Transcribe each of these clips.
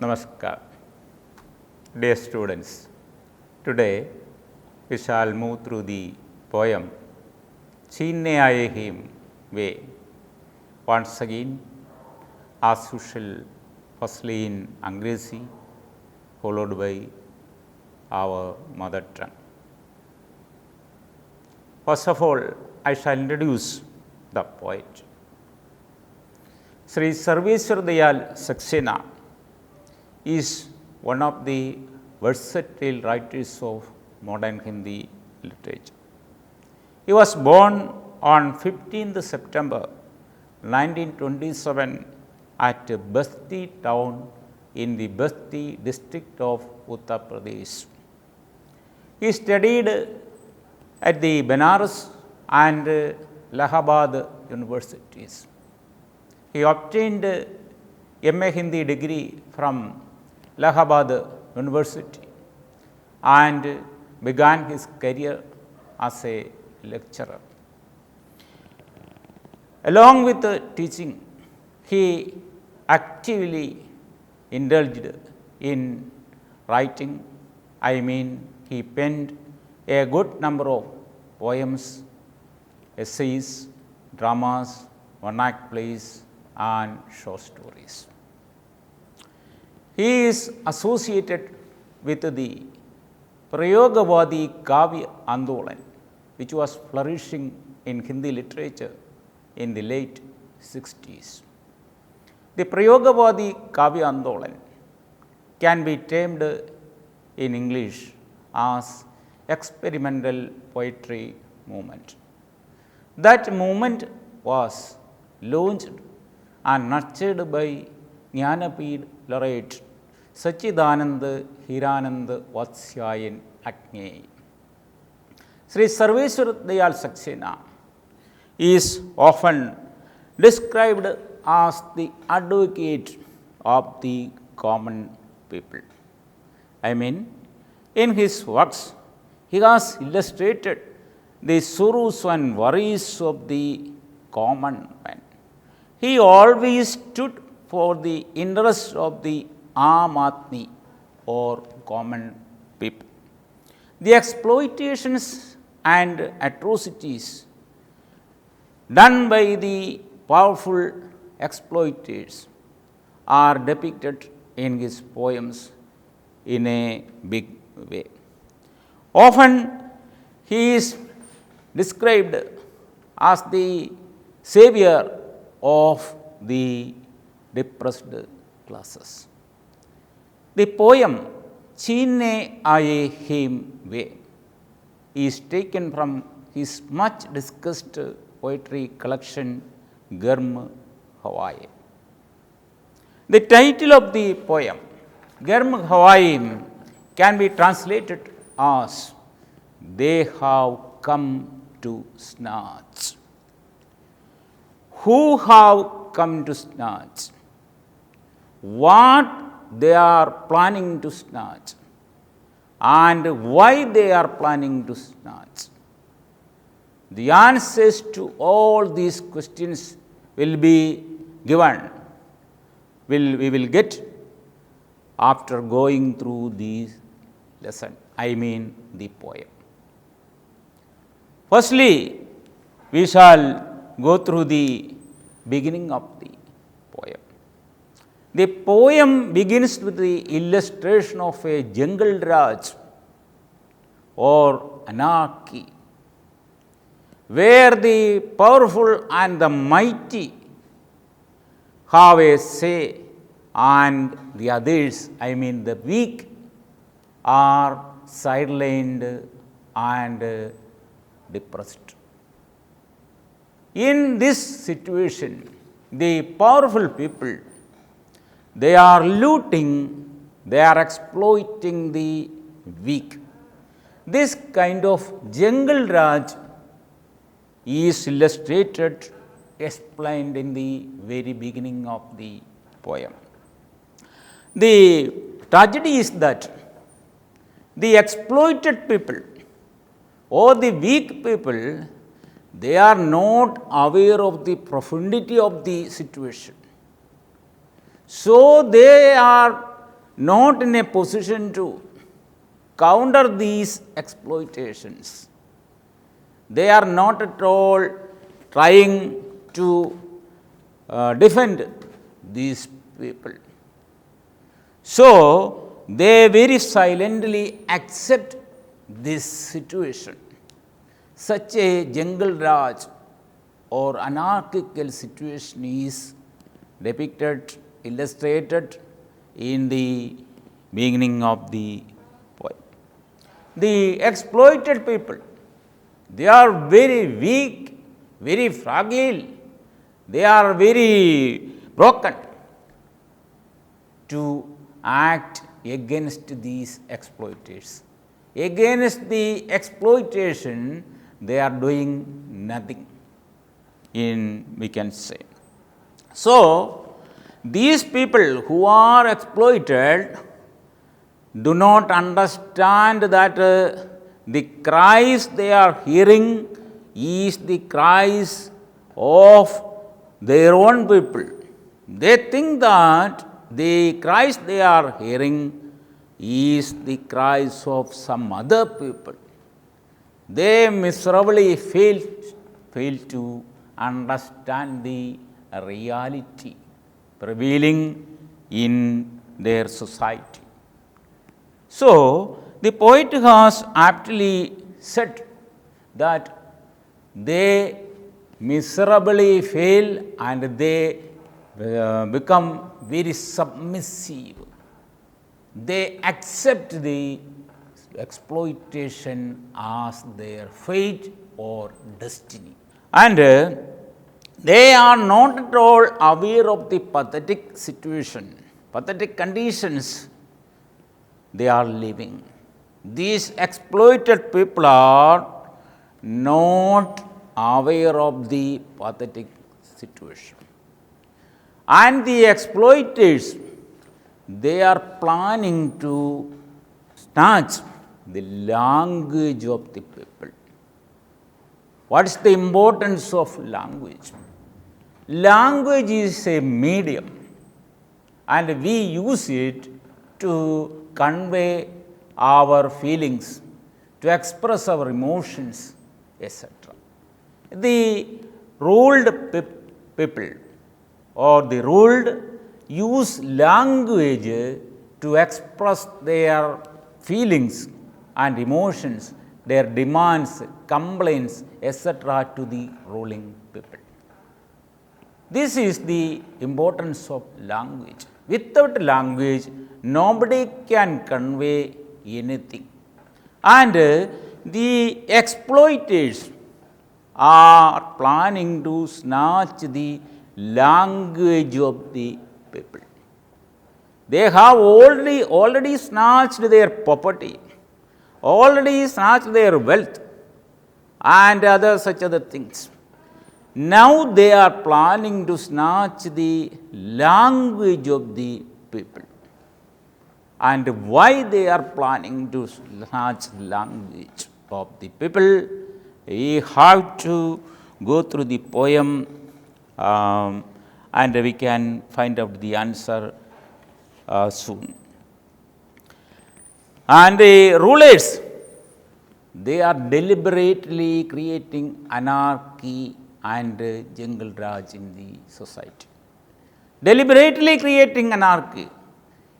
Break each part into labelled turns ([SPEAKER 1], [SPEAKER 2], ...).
[SPEAKER 1] Namaskar. Dear students, today we shall move through the poem Chinne Aaye Him Way. Once again, as usual, firstly in Angrezi, followed by our mother tongue. First of all, I shall introduce the poet. Sri Sarveshwar Dayal Saxena is one of the versatile writers of modern Hindi literature. He was born on 15th September 1927 at Basti town in the Basti district of Uttar Pradesh. He studied at the Benares and Allahabad universities. He obtained MA Hindi degree from Allahabad University and began his career as a lecturer. Along with teaching, he actively indulged in writing. He penned a good number of poems, essays, dramas, one-act plays, and short stories. He is associated with the Prayogavadi Kavya Andolan, which was flourishing in Hindi literature in the late 60s. The Prayogavadi Kavya Andolan can be termed in English as experimental poetry movement. That movement was launched and nurtured by Jnanapid laureate Sachidananda Hirananda Vatsyayan Agneyi. Sri Sarveshwar Dayal Saxena is often described as the advocate of the common people. In his works, he has illustrated the sorrows and worries of the common man. He always stood for the interests of the Aam Aadmi or common people. The exploitations and atrocities done by the powerful exploiters are depicted in his poems in a big way. Often he is described as the savior of the depressed classes. The poem Chinne Aaye Him Way is taken from his much discussed poetry collection Garm Hawaii. The title of the poem Garm Hawaii can be translated as They Have Come to Snatch. Who have come to snatch? What they are planning to snatch? And why they are planning to snatch? The answers to all these questions will be given. We will get after going through this lesson, the poem. Firstly, we shall go through the beginning of the poem. The poem begins with the illustration of a jungle raj or anarchy, where the powerful and the mighty have a say and the others, the weak, are sidelined and depressed. In this situation, the powerful people, they are looting, they are exploiting the weak. This kind of jungle raj is illustrated, explained in the very beginning of the poem. The tragedy is that the exploited people or the weak people, they are not aware of the profundity of the situation. So they are not in a position to counter these exploitations. They are not at all trying to defend these people. So, they very silently accept this situation. Such a jungle Raj or anarchical situation is depicted, illustrated in the beginning of the poem. The exploited people, they are very weak, very fragile, they are very broken to act against these exploiters. Against the exploitation, they are doing nothing, we can say. So, these people who are exploited do not understand that the cries they are hearing is the cries of their own people. They think that the cries they are hearing is the cries of some other people. They miserably fail to understand the reality prevailing in their society. So, the poet has aptly said that they miserably fail and they become very submissive. They accept the exploitation as their fate or destiny. And they are not at all aware of the pathetic situation, pathetic conditions they are living. These exploited people are not aware of the pathetic situation. And the exploiters, they are planning to snatch the language of the people. What is the importance of language? Language is a medium and we use it to convey our feelings, to express our emotions, etc. The ruled people or the ruled use language to express their feelings and emotions, their demands, complaints, etc. to the ruling people. This is the importance of language. Without language, nobody can convey anything. And the exploiters are planning to snatch the language of the people. They have already snatched their property, already snatched their wealth and other things. Now they are planning to snatch the language of the people. And why they are planning to snatch language of the people? We have to go through the poem and we can find out the answer soon. And the rulers, they are deliberately creating anarchy and jungle raj in the society. Deliberately creating anarchy.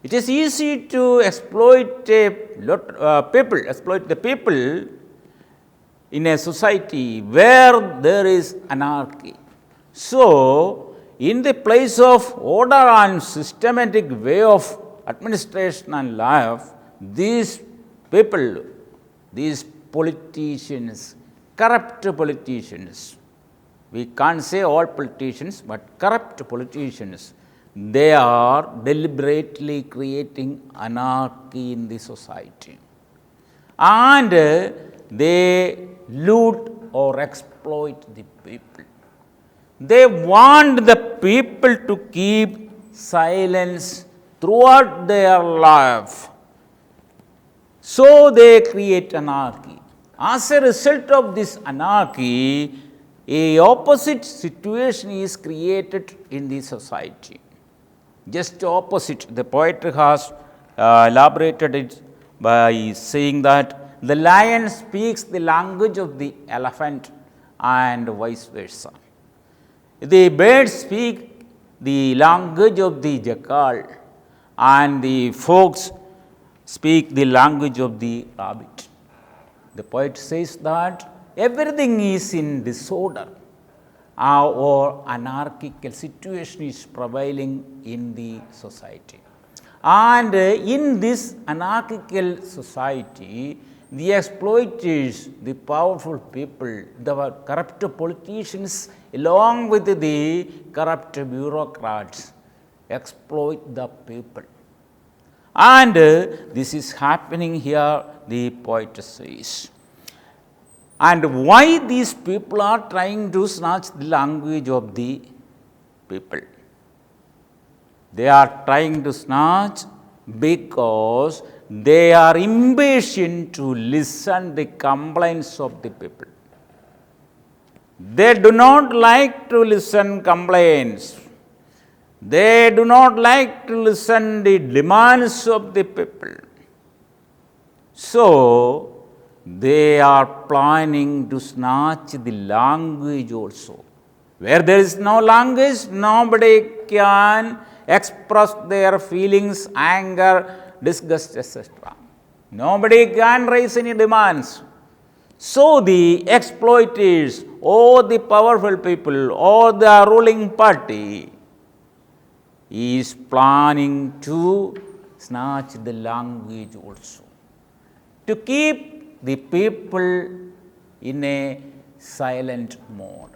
[SPEAKER 1] It is easy to exploit the people in a society where there is anarchy. So, in the place of order and systematic way of administration and life, these people, these politicians, corrupt politicians, we can't say all politicians, but corrupt politicians, they are deliberately creating anarchy in the society. And they loot or exploit the people. They want the people to keep silence throughout their life. So they create anarchy. As a result of this anarchy, a opposite situation is created in the society. Just opposite, the poet has elaborated it by saying that the lion speaks the language of the elephant and vice versa. The birds speak the language of the jackal and the fox speak the language of the rabbit. The poet says that everything is in disorder or anarchical situation is prevailing in the society. And in this anarchical society, the exploiters, the powerful people, the corrupt politicians, along with the corrupt bureaucrats, exploit the people. And this is happening here, the poet says. And why these people are trying to snatch the language of the people? They are trying to snatch because they are impatient to listen the complaints of the people. They do not like to listen complaints. They do not like to listen the demands of the people. So, they are planning to snatch the language also. Where there is no language, nobody can express their feelings, anger, disgust, etc. Nobody can raise any demands. So, the exploiters or the powerful people or the ruling party is planning to snatch the language also, to keep the people in a silent mode.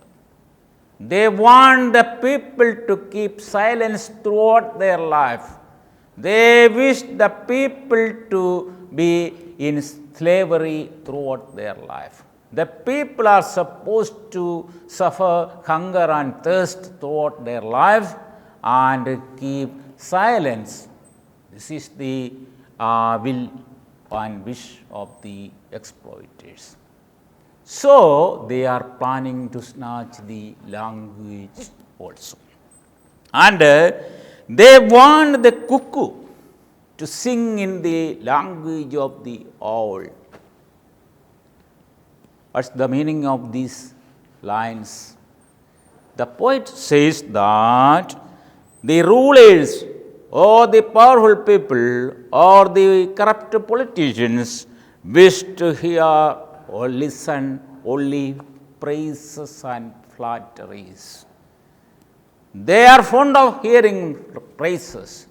[SPEAKER 1] They want the people to keep silence throughout their life. They wish the people to be in slavery throughout their life. The people are supposed to suffer hunger and thirst throughout their life and keep silence. This is the will and wish of the exploiters. So, they are planning to snatch the language also. And they want the cuckoo to sing in the language of the owl. What's the meaning of these lines? The poet says that the rulers or the powerful people or the corrupt politicians wish to hear or listen only praises and flatteries. They are fond of hearing praises.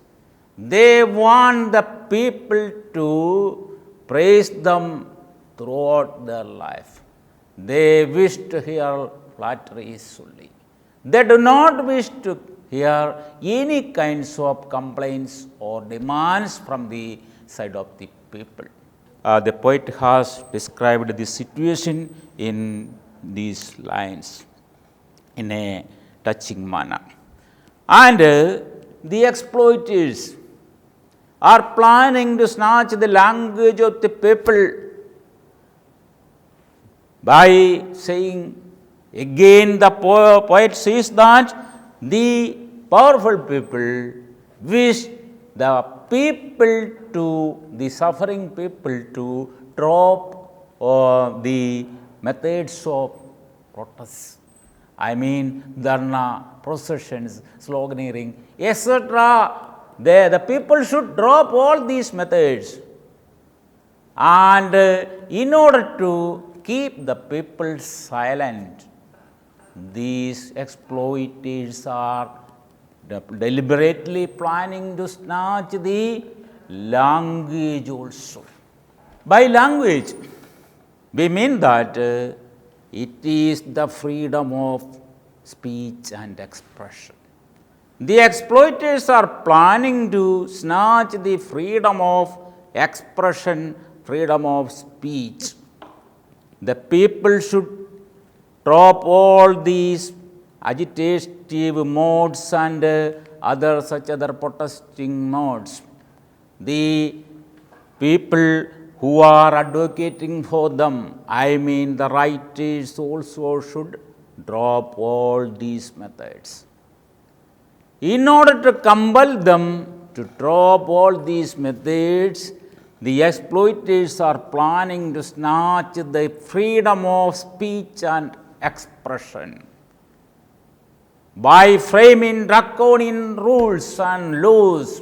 [SPEAKER 1] They want the people to praise them throughout their life. They wish to hear flatteries only. They do not wish to hear any kinds of complaints or demands from the side of the people. The poet has described the situation in these lines in a touching manner. And the exploiters are planning to snatch the language of the people by saying, again the poet says that the powerful people wish the people to, the suffering people to drop the methods of protest. I mean, dharna, processions, sloganeering, etc. The people should drop all these methods. And in order to keep the people silent, these exploiters are deliberately planning to snatch the language also. By language, we mean that it is the freedom of speech and expression. The exploiters are planning to snatch the freedom of expression, freedom of speech. The people should drop all these agitative modes and other protesting modes. The people who are advocating for them, I mean the writers also should drop all these methods. In order to compel them to drop all these methods, the exploiters are planning to snatch the freedom of speech and expression. By framing draconian rules and laws,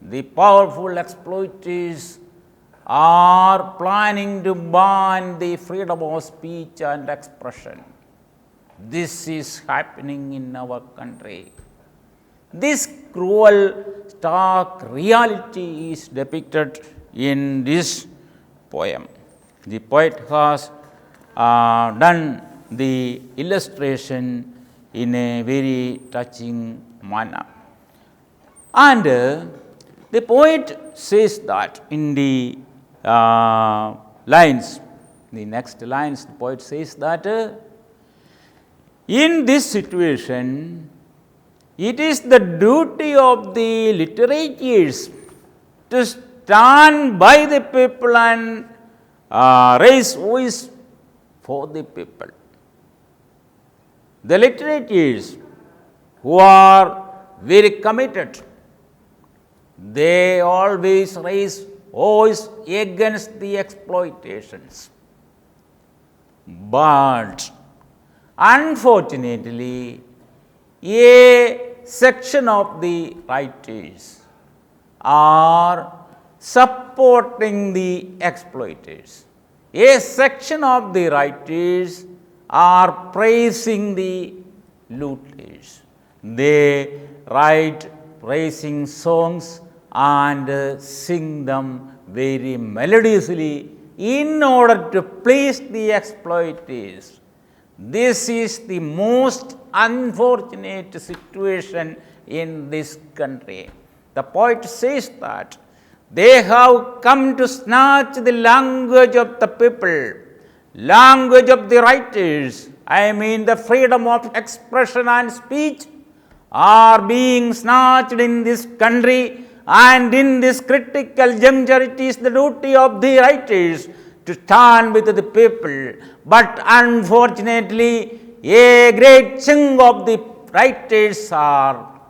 [SPEAKER 1] the powerful exploiters are planning to ban the freedom of speech and expression. This is happening in our country. This cruel, stark reality is depicted in this poem. The poet has done the illustration in a very touching manner. And the poet says that in the lines, the next lines, the poet says that in this situation, it is the duty of the literatures to stand by the people and raise voice for the people. The literatures who are very committed, they always raise voice against the exploitations. But unfortunately, a section of the writers are supporting the exploiters. A section of the writers are praising the looters. They write praising songs and sing them very melodiously in order to please the exploiters. This is the most unfortunate situation in this country. The poet says that they have come to snatch the language of the people, language of the writers. I mean, the freedom of expression and speech are being snatched in this country, and in this critical juncture, it is the duty of the writers to stand with the people. But unfortunately, a great chunk of the writers are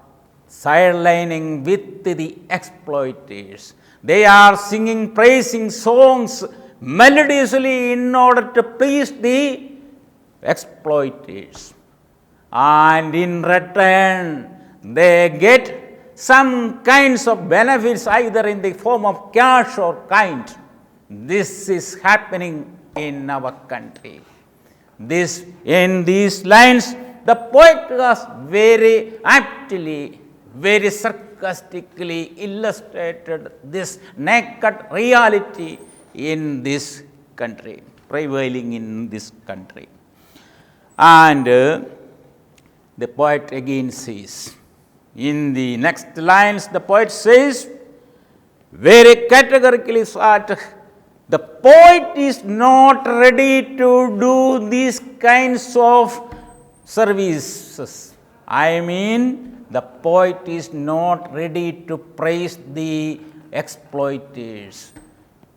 [SPEAKER 1] sidelining with the exploiters. They are singing praising songs melodiously in order to please the exploiters. And in return, they get some kinds of benefits either in the form of cash or kind. This is happening in our country. In these lines, the poet has very aptly, very sarcastically illustrated this naked reality in this country, prevailing in this country. And the poet again says, in the next lines, the poet says very categorically that the poet is not ready to do these kinds of services. I mean, the poet is not ready to praise the exploiters.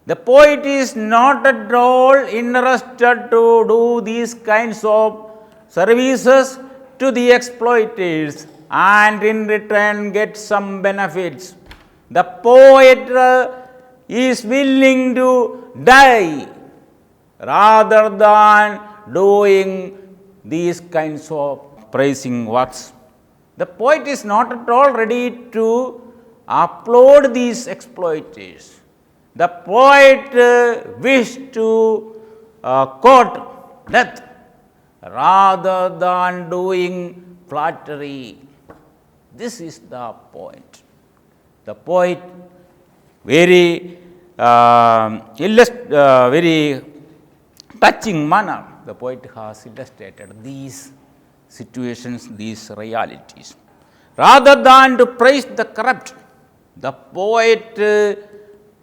[SPEAKER 1] The poet is not at all interested to do these kinds of services to the exploiters and in return get some benefits. The poet is willing to die rather than doing these kinds of praising works. The poet is not at all ready to applaud these exploiters. The poet wished to quote death rather than doing flattery. This is the point. The poet very very touching manner, the poet has illustrated these situations, these realities. Rather than to praise the corrupt, the poet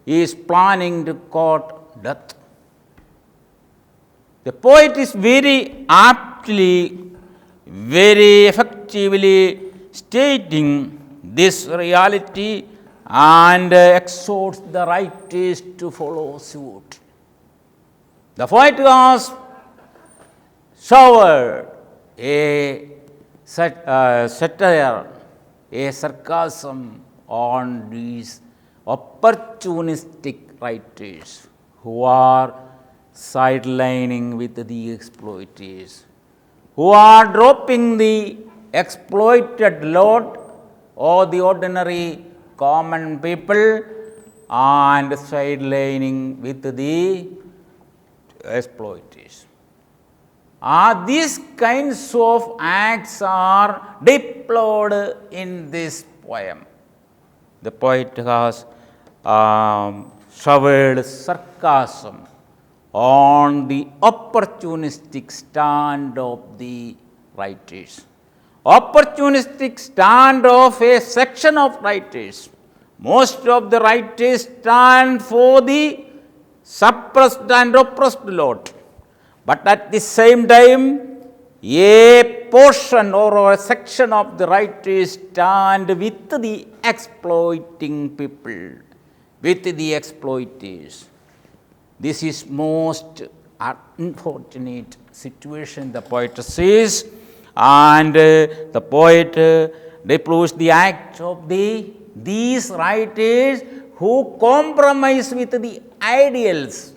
[SPEAKER 1] is planning to quote death. The poet is very aptly, very effectively stating this reality and exhorts the writers to follow suit. The poet has showered a satire, a sarcasm on these opportunistic writers who are sidelining with the exploiters, who are dropping the exploited lot or the ordinary common people and sidelining with the exploiters. These kinds of acts are deplored in this poem. The poet has showered sarcasm on the opportunistic stand of the writers. Opportunistic stand of a section of writers. Most of the writers stand for the suppressed and oppressed lot. But at the same time, a portion or a section of the writers stand with the exploiting people, with the exploiters. This is most unfortunate situation, the poet says, and the poet deplores the act of these writers who compromise with the ideals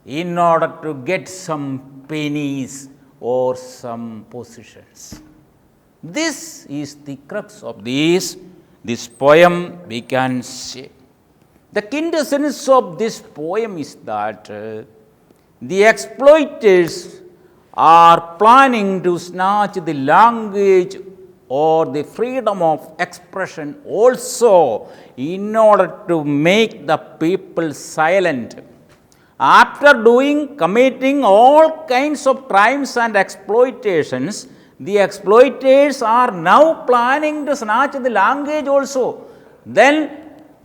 [SPEAKER 1] in order to get some pennies or some positions. This is the crux of this poem, we can say. The quintessence of this poem is that the exploiters are planning to snatch the language or the freedom of expression also in order to make the people silent. After committing all kinds of crimes and exploitations, the exploiters are now planning to snatch the language also. Then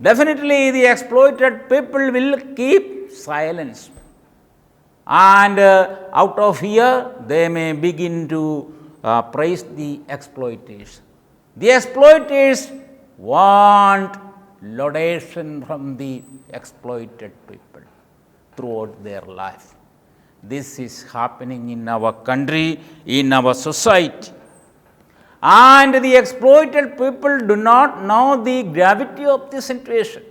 [SPEAKER 1] definitely the exploited people will keep silence. And out of here, they may begin to praise the exploiters. The exploiters want laudation from the exploited people throughout their life. This is happening in our country, in our society. And the exploited people do not know the gravity of the situation.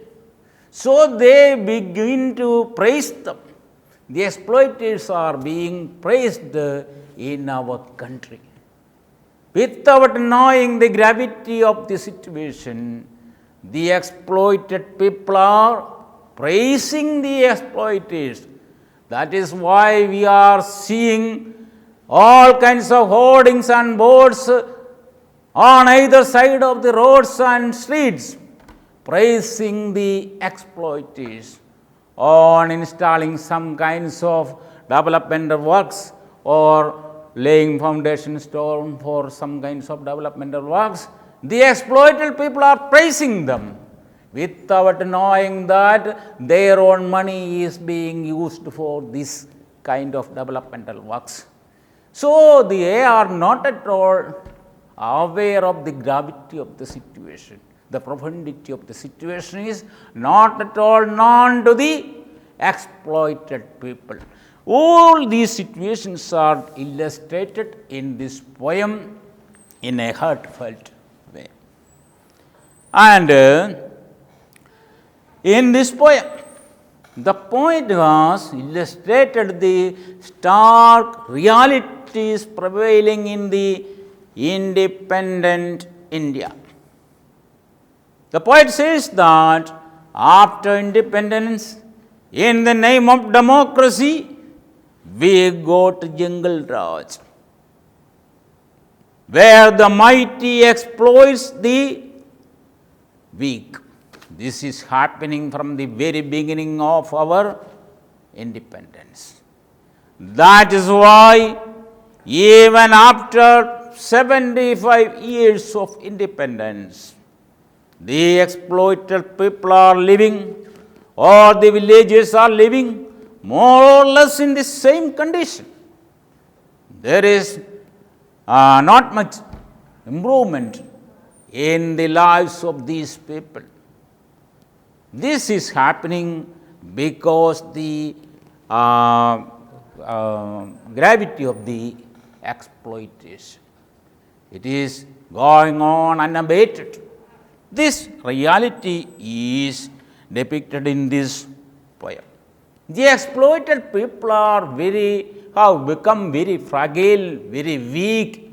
[SPEAKER 1] So they begin to praise them. The exploiters are being praised in our country. Without knowing the gravity of the situation, the exploited people are praising the exploiters. That is why we are seeing all kinds of hoardings and boards on either side of the roads and streets, praising the exploiters, on installing some kinds of developmental works or laying foundation stone for some kinds of developmental works. The exploited people are praising them without knowing that their own money is being used for this kind of developmental works. So they are not at all aware of the gravity of the situation. The profundity of the situation is not at all known to the exploited people. All these situations are illustrated in this poem in a heartfelt way. And in this poem, the poet has illustrated the stark realities prevailing in the independent India. The poet says that after independence, in the name of democracy, we got Jungle Raj, where the mighty exploits the weak. This is happening from the very beginning of our independence. That is why even after 75 years of independence, the exploited people are living, or the villages are living more or less in the same condition. There is not much improvement in the lives of these people. This is happening because the gravity of the exploitation. It is going on unabated. This reality is depicted in this poem. The exploited people have become very fragile, very weak,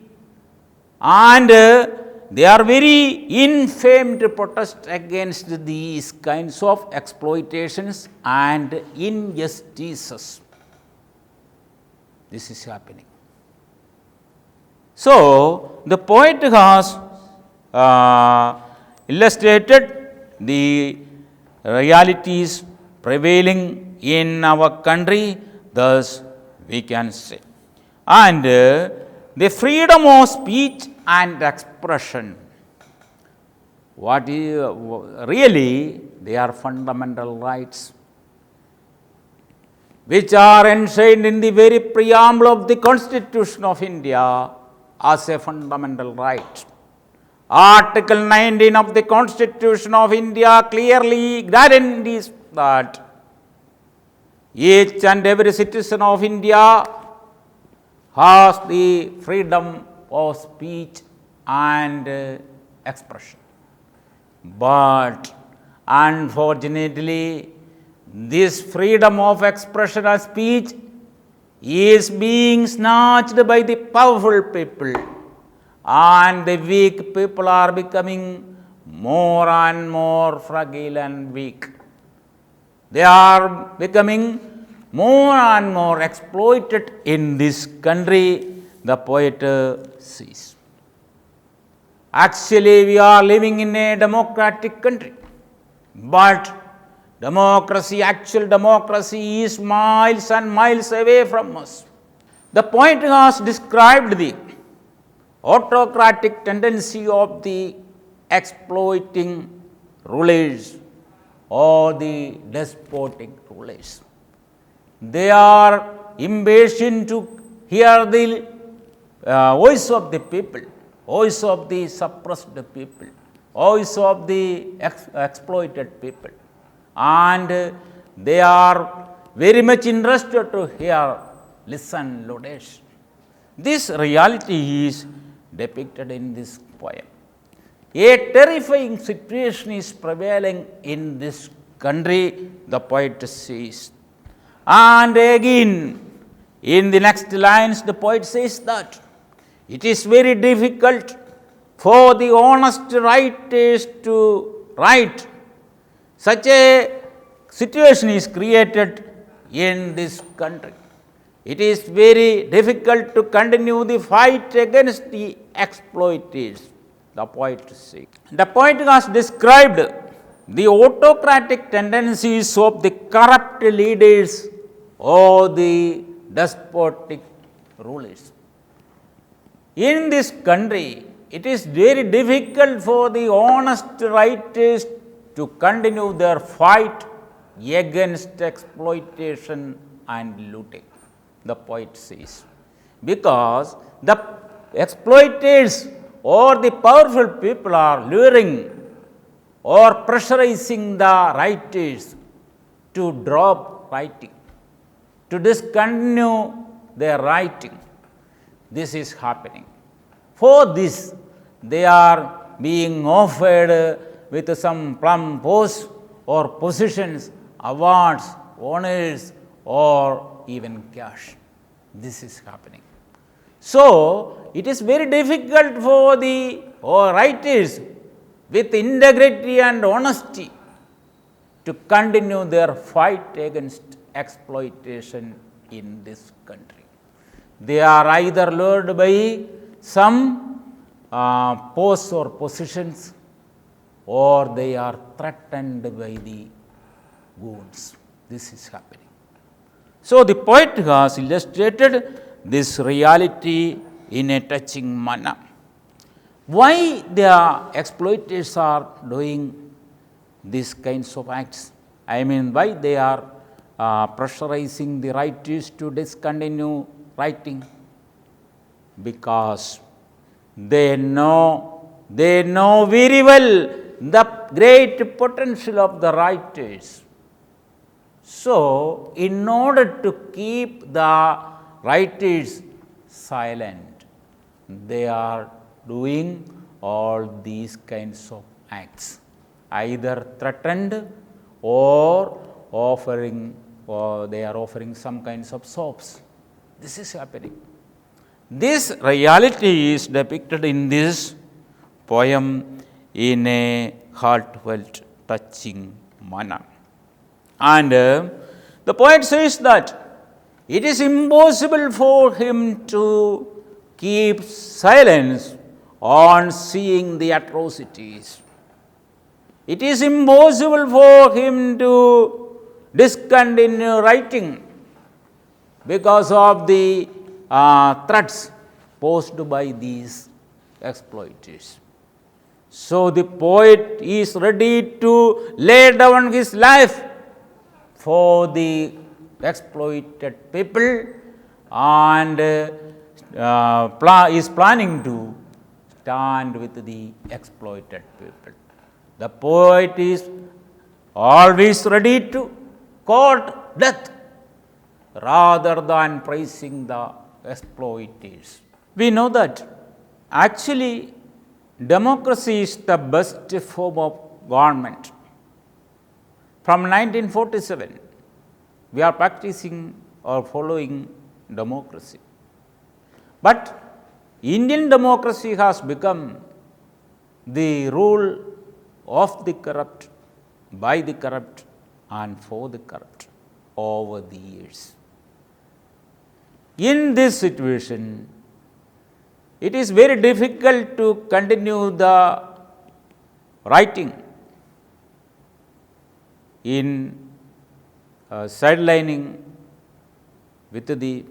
[SPEAKER 1] and they are very infame to protest against these kinds of exploitations and injustices. This is happening. So, the poet has illustrated the realities prevailing in our country, thus we can say. And the freedom of speech and expression, what is really they are fundamental rights which are enshrined in the very preamble of the Constitution of India as a fundamental right. Article 19 of the Constitution of India clearly guarantees that each and every citizen of India has the freedom of speech and expression. But unfortunately, this freedom of expression and speech is being snatched by the powerful people, and the weak people are becoming more and more fragile and weak. They are becoming more and more exploited in this country, the poet says. Actually, we are living in a democratic country, but actual democracy is miles and miles away from us. The poet has described the autocratic tendency of the exploiting rulers or the despotic rulers. They are impatient to hear the voice of the people, voice of the suppressed people, voice of the exploited people, and they are very much interested to listen Lodesh. This reality is depicted in this poem. A terrifying situation is prevailing in this country, the poet says. And again, in the next lines, the poet says that it is very difficult for the honest writers to write. Such a situation is created in this country. It is very difficult to continue the fight against the exploiters, the poet says. The poet has described the autocratic tendencies of the corrupt leaders or the despotic rulers. In this country, it is very difficult for the honest writers to continue their fight against exploitation and looting, the poet says, because the exploiters or the powerful people are luring or pressurizing the writers to drop writing, to discontinue their writing. This is happening. For this, they are being offered with some plum posts or positions, awards, honors, or even cash. This is happening. So, it is very difficult for the writers with integrity and honesty to continue their fight against exploitation in this country. They are either lured by some posts or positions, or they are threatened by the goons. This is happening. So, the poet has illustrated this reality in a touching manner. Why the exploiters are doing these kinds of acts? I mean, why they are pressurizing the writers to discontinue writing? Because they know very well the great potential of the writers. So, in order to keep the writers silent, they are doing all these kinds of acts, either threatened or offering, or they are offering some kinds of soaps. This is happening. This reality is depicted in this poem in a heartfelt, touching manner. And the poet says that it is impossible for him to keep silence on seeing the atrocities. It is impossible for him to discontinue writing because of the threats posed by these exploiters. So the poet is ready to lay down his life for the exploited people and is planning to stand with the exploited people. The poet is always ready to court death rather than praising the exploiters. We know that actually democracy is the best form of government. From 1947, we are practicing or following democracy. But Indian democracy has become the rule of the corrupt, by the corrupt, and for the corrupt over the years. In this situation, it is very difficult to continue the writing in sidelining with the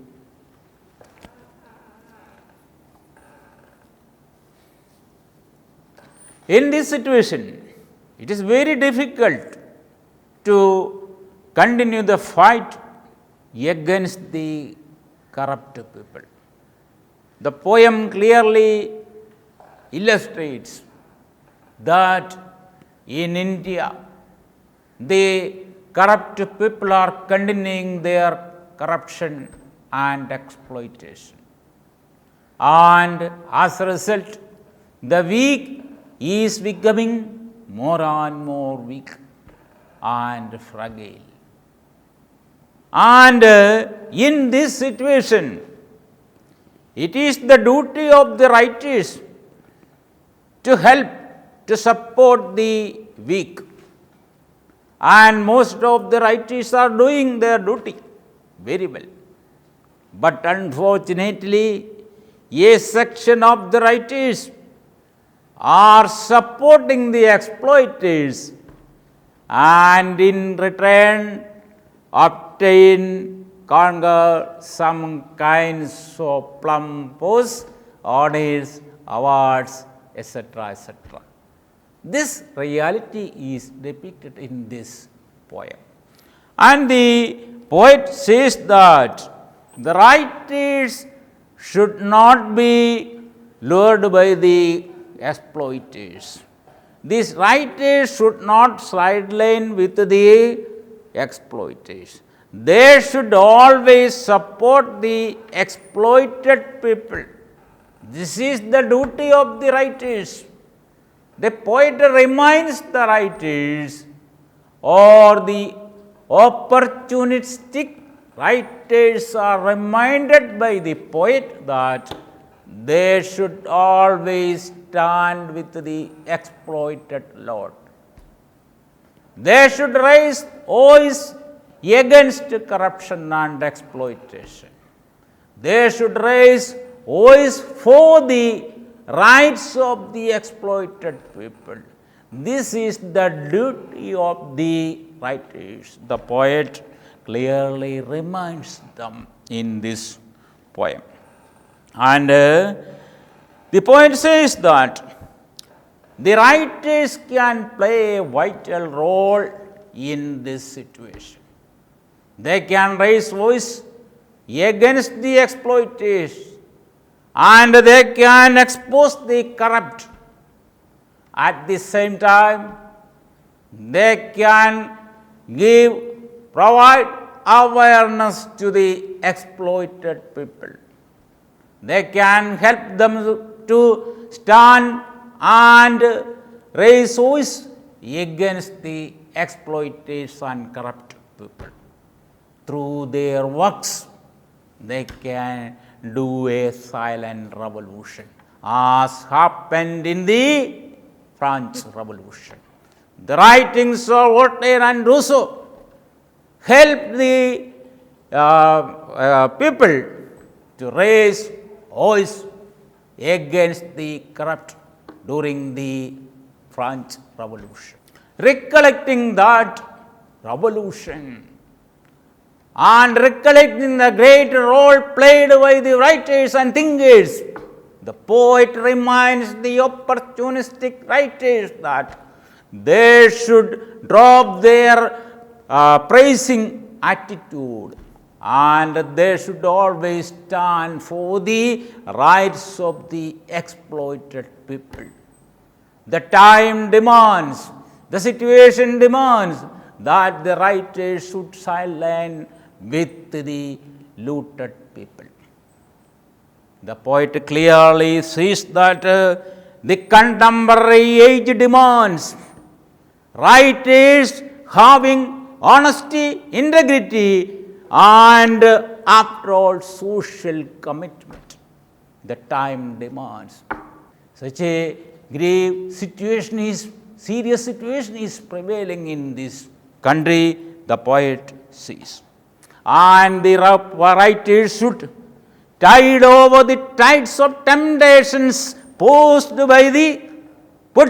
[SPEAKER 1] in this situation, it is very difficult to continue the fight against the corrupt people. The poem clearly illustrates that in India, the corrupt people are continuing their corruption and exploitation. And as a result, the weak is becoming more and more weak and fragile. And in this situation, it is the duty of the righteous to help, to support the weak. And most of the righteous are doing their duty very well. But unfortunately, a section of the righteous are supporting the exploiters and in return conquer some kinds of posts, honors, awards, etc., etc. This reality is depicted in this poem. And the poet says that the righteous should not be lured by the exploiters. These righteous should not sideline with the exploiters. They should always support the exploited people. This is the duty of the righteous. The poet reminds the righteous or the opportunistic writers are reminded by the poet that they should always stand with the exploited lot. They should raise voice against corruption and exploitation. They should raise voice for the rights of the exploited people. This is the duty of the writers. The poet clearly reminds them in this poem. And the poet says that the writers can play a vital role in this situation. They can raise voice against the exploiters and they can expose the corrupt. At the same time, they can provide awareness to the exploited people. They can help them to stand and raise voice against the exploiters and corrupt people. Through their works, they can do a silent revolution, as happened in the French Revolution. The writings of Voltaire and Rousseau helped the people to raise voice against the corrupt during the French Revolution. Recollecting that revolution and recollecting the great role played by the writers and thinkers, the poet reminds the opportunistic writers that they should drop their praising attitude and they should always stand for the rights of the exploited people. The time demands, the situation demands that the writers should silence with the looted people. The poet clearly sees that the contemporary age demands writers having honesty, integrity, and after all, social commitment. The time demands. Such a grave situation is, serious situation is prevailing in this country, the poet sees. And the writers should tide over the tides of temptations put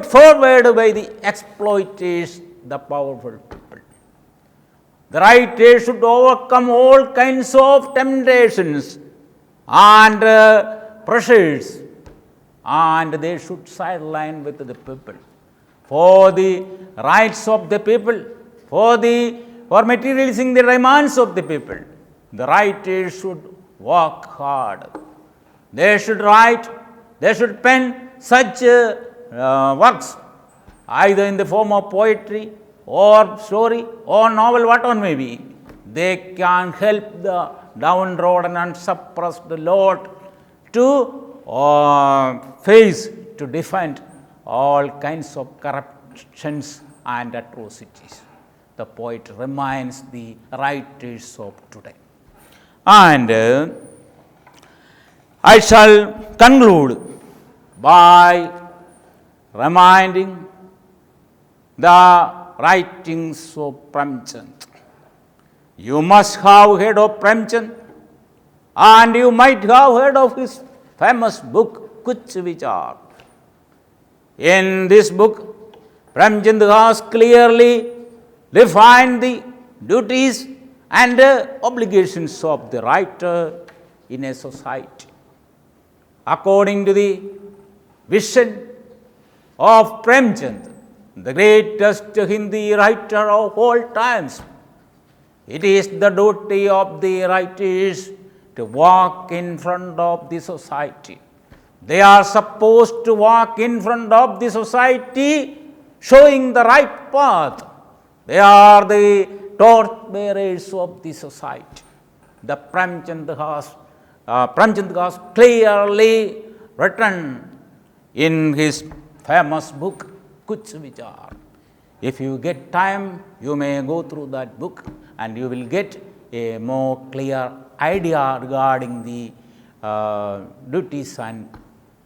[SPEAKER 1] forward by the exploiters, the powerful people. The writers should overcome all kinds of temptations and pressures, and they should sideline with the people for the rights of the people, for materializing the demands of the people. The writers should work hard. They should write, they should pen such works, either in the form of poetry or story or novel, whatever may be. They can help the downtrodden and suppressed lot to face, to defend all kinds of corruptions and atrocities. The poet reminds the writers of today. And I shall conclude by reminding the writings of Premchand. You must have heard of Premchand, and you might have heard of his famous book, Kuch Vichar. In this book, Premchand has clearly defined the duties and obligations of the writer in a society. According to the vision of Premchand, the greatest Hindi writer of all times, it is the duty of the writers to walk in front of the society. They are supposed to walk in front of the society, showing the right path. They are the torchbearers of the society. The Premchand has clearly written in his famous book, Kuch Vichar. If you get time, you may go through that book and you will get a more clear idea regarding the duties and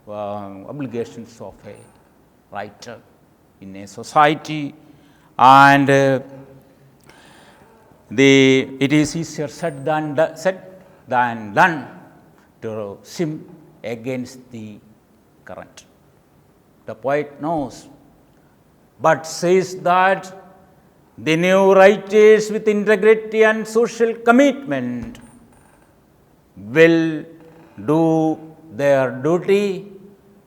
[SPEAKER 1] obligations of a writer in a society. And it is easier said than done to swim against the current. The poet knows, but says that the new writers with integrity and social commitment will do their duty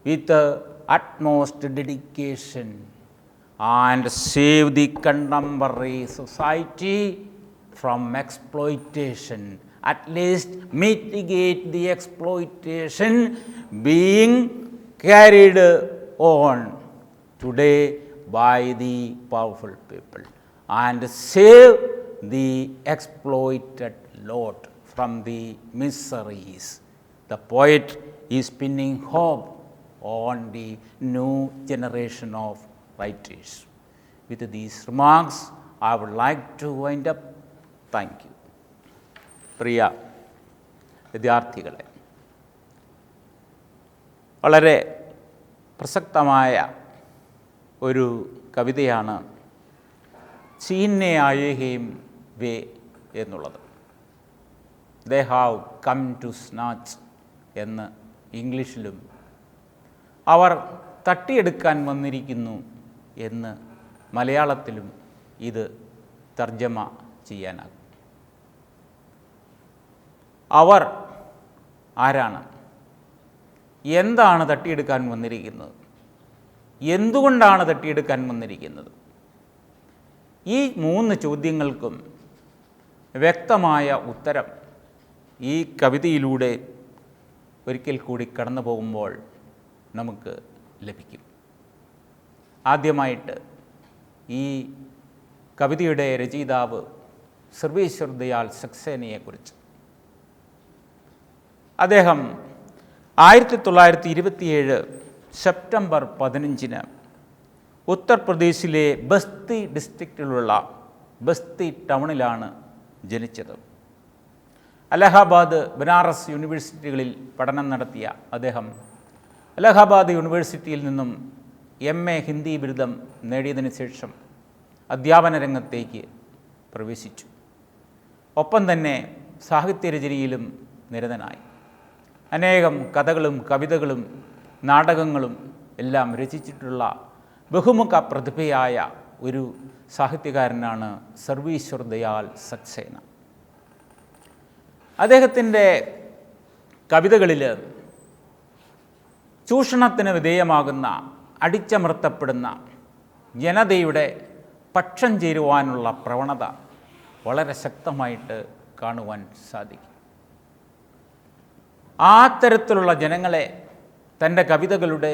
[SPEAKER 1] with the utmost dedication and save the contemporary society from exploitation, at least mitigate the exploitation being carried on today by the powerful people, and save the exploited lot from the miseries. The poet is pinning hope on the new generation of writers. With these remarks, I would like to wind up. Thank you. പ്രിയ വിദ്യാർത്ഥികളെ, വളരെ പ്രസക്തമായ ഒരു കവിതയാണ് ചീന്നെ ആയേഹേം വേ എന്നുള്ളത്. They have come to snatch എന്ന് ഇംഗ്ലീഷിലും അവർ തട്ടിയെടുക്കാൻ വന്നിരിക്കുന്നു എന്ന് മലയാളത്തിലും ഇത് തർജ്ജമ ചെയ്യാനാകും. അവർ ആരാണ്? എന്താണ് തട്ടിയെടുക്കാൻ വന്നിരിക്കുന്നത്? എന്തുകൊണ്ടാണ് തട്ടിയെടുക്കാൻ വന്നിരിക്കുന്നത്? ഈ 3 ചോദ്യങ്ങൾക്കും വ്യക്തമായ ഉത്തരം ഈ കവിതയിലൂടെ ഒരിക്കൽ കൂടി കടന്നു പോകുമ്പോൾ നമുക്ക് ലഭിക്കും. ആദ്യമായിട്ട് ഈ കവിതയുടെ രചയിതാവ് സർവേശ്വർ ദയാൽ സക്സേനയെക്കുറിച്ച്. അദ്ദേഹം 1927 സെപ്റ്റംബർ 15 ഉത്തർപ്രദേശിലെ ബസ്തി ഡിസ്ട്രിക്റ്റിലുള്ള ബസ്തി ടൗണിലാണ് ജനിച്ചത്. അലഹാബാദ്, ബനാറസ് യൂണിവേഴ്സിറ്റികളിൽ പഠനം നടത്തിയ അദ്ദേഹം അലഹാബാദ് യൂണിവേഴ്സിറ്റിയിൽ നിന്നും MA ഹിന്ദി ബിരുദം നേടിയതിനു ശേഷം അധ്യാപന രംഗത്തേക്ക് പ്രവേശിച്ചു. ഒപ്പം തന്നെ സാഹിത്യരചനയിലും നിരതനായി. അനേകം കഥകളും കവിതകളും നാടകങ്ങളും എല്ലാം രചിച്ചിട്ടുള്ള ബഹുമുഖ പ്രതിഭയായ ഒരു സാഹിത്യകാരനാണ് സർവേശ്വർ ദയാൽ സക്സേന. അദ്ദേഹത്തിൻ്റെ കവിതകളിൽ ചൂഷണത്തിന് വിധേയമാകുന്ന, അടിച്ചമർത്തപ്പെടുന്ന ജനതയുടെ പക്ഷം ചേരുവാനുള്ള പ്രവണത വളരെ ശക്തമായിട്ട് കാണുവാൻ സാധിക്കും. ആ തരത്തിലുള്ള ജനങ്ങളെ തൻ്റെ കവിതകളുടെ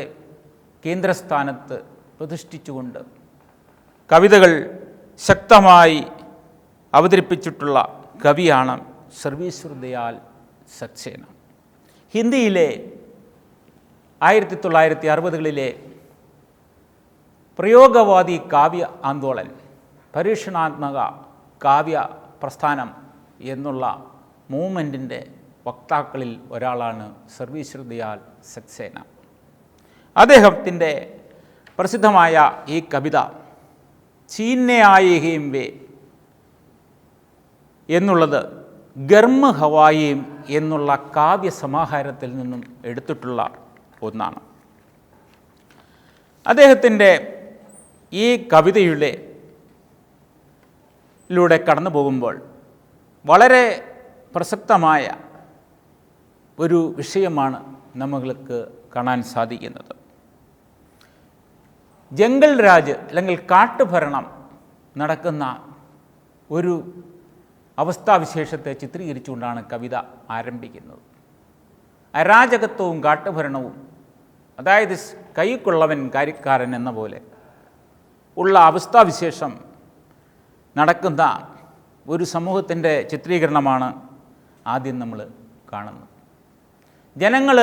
[SPEAKER 1] കേന്ദ്രസ്ഥാനത്ത് പ്രതിഷ്ഠിച്ചുകൊണ്ട് കവിതകൾ ശക്തമായി അവതരിപ്പിച്ചിട്ടുള്ള കവിയാണ് സർവേശ്വർ ദയാൽ സക്സേന. ഹിന്ദിയിലെ 1960കളിലെ പ്രയോഗവാദി കാവ്യ ആന്തോളൻ, പരീക്ഷണാത്മക കാവ്യ പ്രസ്ഥാനം എന്നുള്ള മൂവ്മെൻറ്റിൻ്റെ വക്താക്കളിൽ ഒരാളാണ് സർവേശ്വർ ദയാൽ സക്സേന. അദ്ദേഹത്തിൻ്റെ പ്രസിദ്ധമായ ഈ കവിത ചീന്നെ ആയേഹേം വേ എന്നുള്ളത് ഗർമ ഹവായേം എന്നുള്ള കാവ്യസമാഹാരത്തിൽ നിന്നും എടുത്തിട്ടുള്ള ഒന്നാണ്. അദ്ദേഹത്തിൻ്റെ ഈ കവിതയിലൂടെ കടന്നു പോകുമ്പോൾ വളരെ പ്രസക്തമായ ഒരു വിഷയമാണ് നമ്മൾക്ക് കാണാൻ സാധിക്കുന്നത്. ജംഗൽ രാജ് അല്ലെങ്കിൽ കാട്ടുഭരണം നടക്കുന്ന ഒരു അവസ്ഥാവിശേഷത്തെ ചിത്രീകരിച്ചുകൊണ്ടാണ് കവിത ആരംഭിക്കുന്നത്. അരാജകത്വവും കാട്ടുഭരണവും, അതായത് കൈക്കൊള്ളവൻ കാര്യക്കാരൻ എന്ന പോലെ ഉള്ള അവസ്ഥാവിശേഷം നടക്കുന്ന ഒരു സമൂഹത്തിൻ്റെ ചിത്രീകരണമാണ് ആദ്യം നമ്മൾ കാണുന്നത്. ജനങ്ങൾ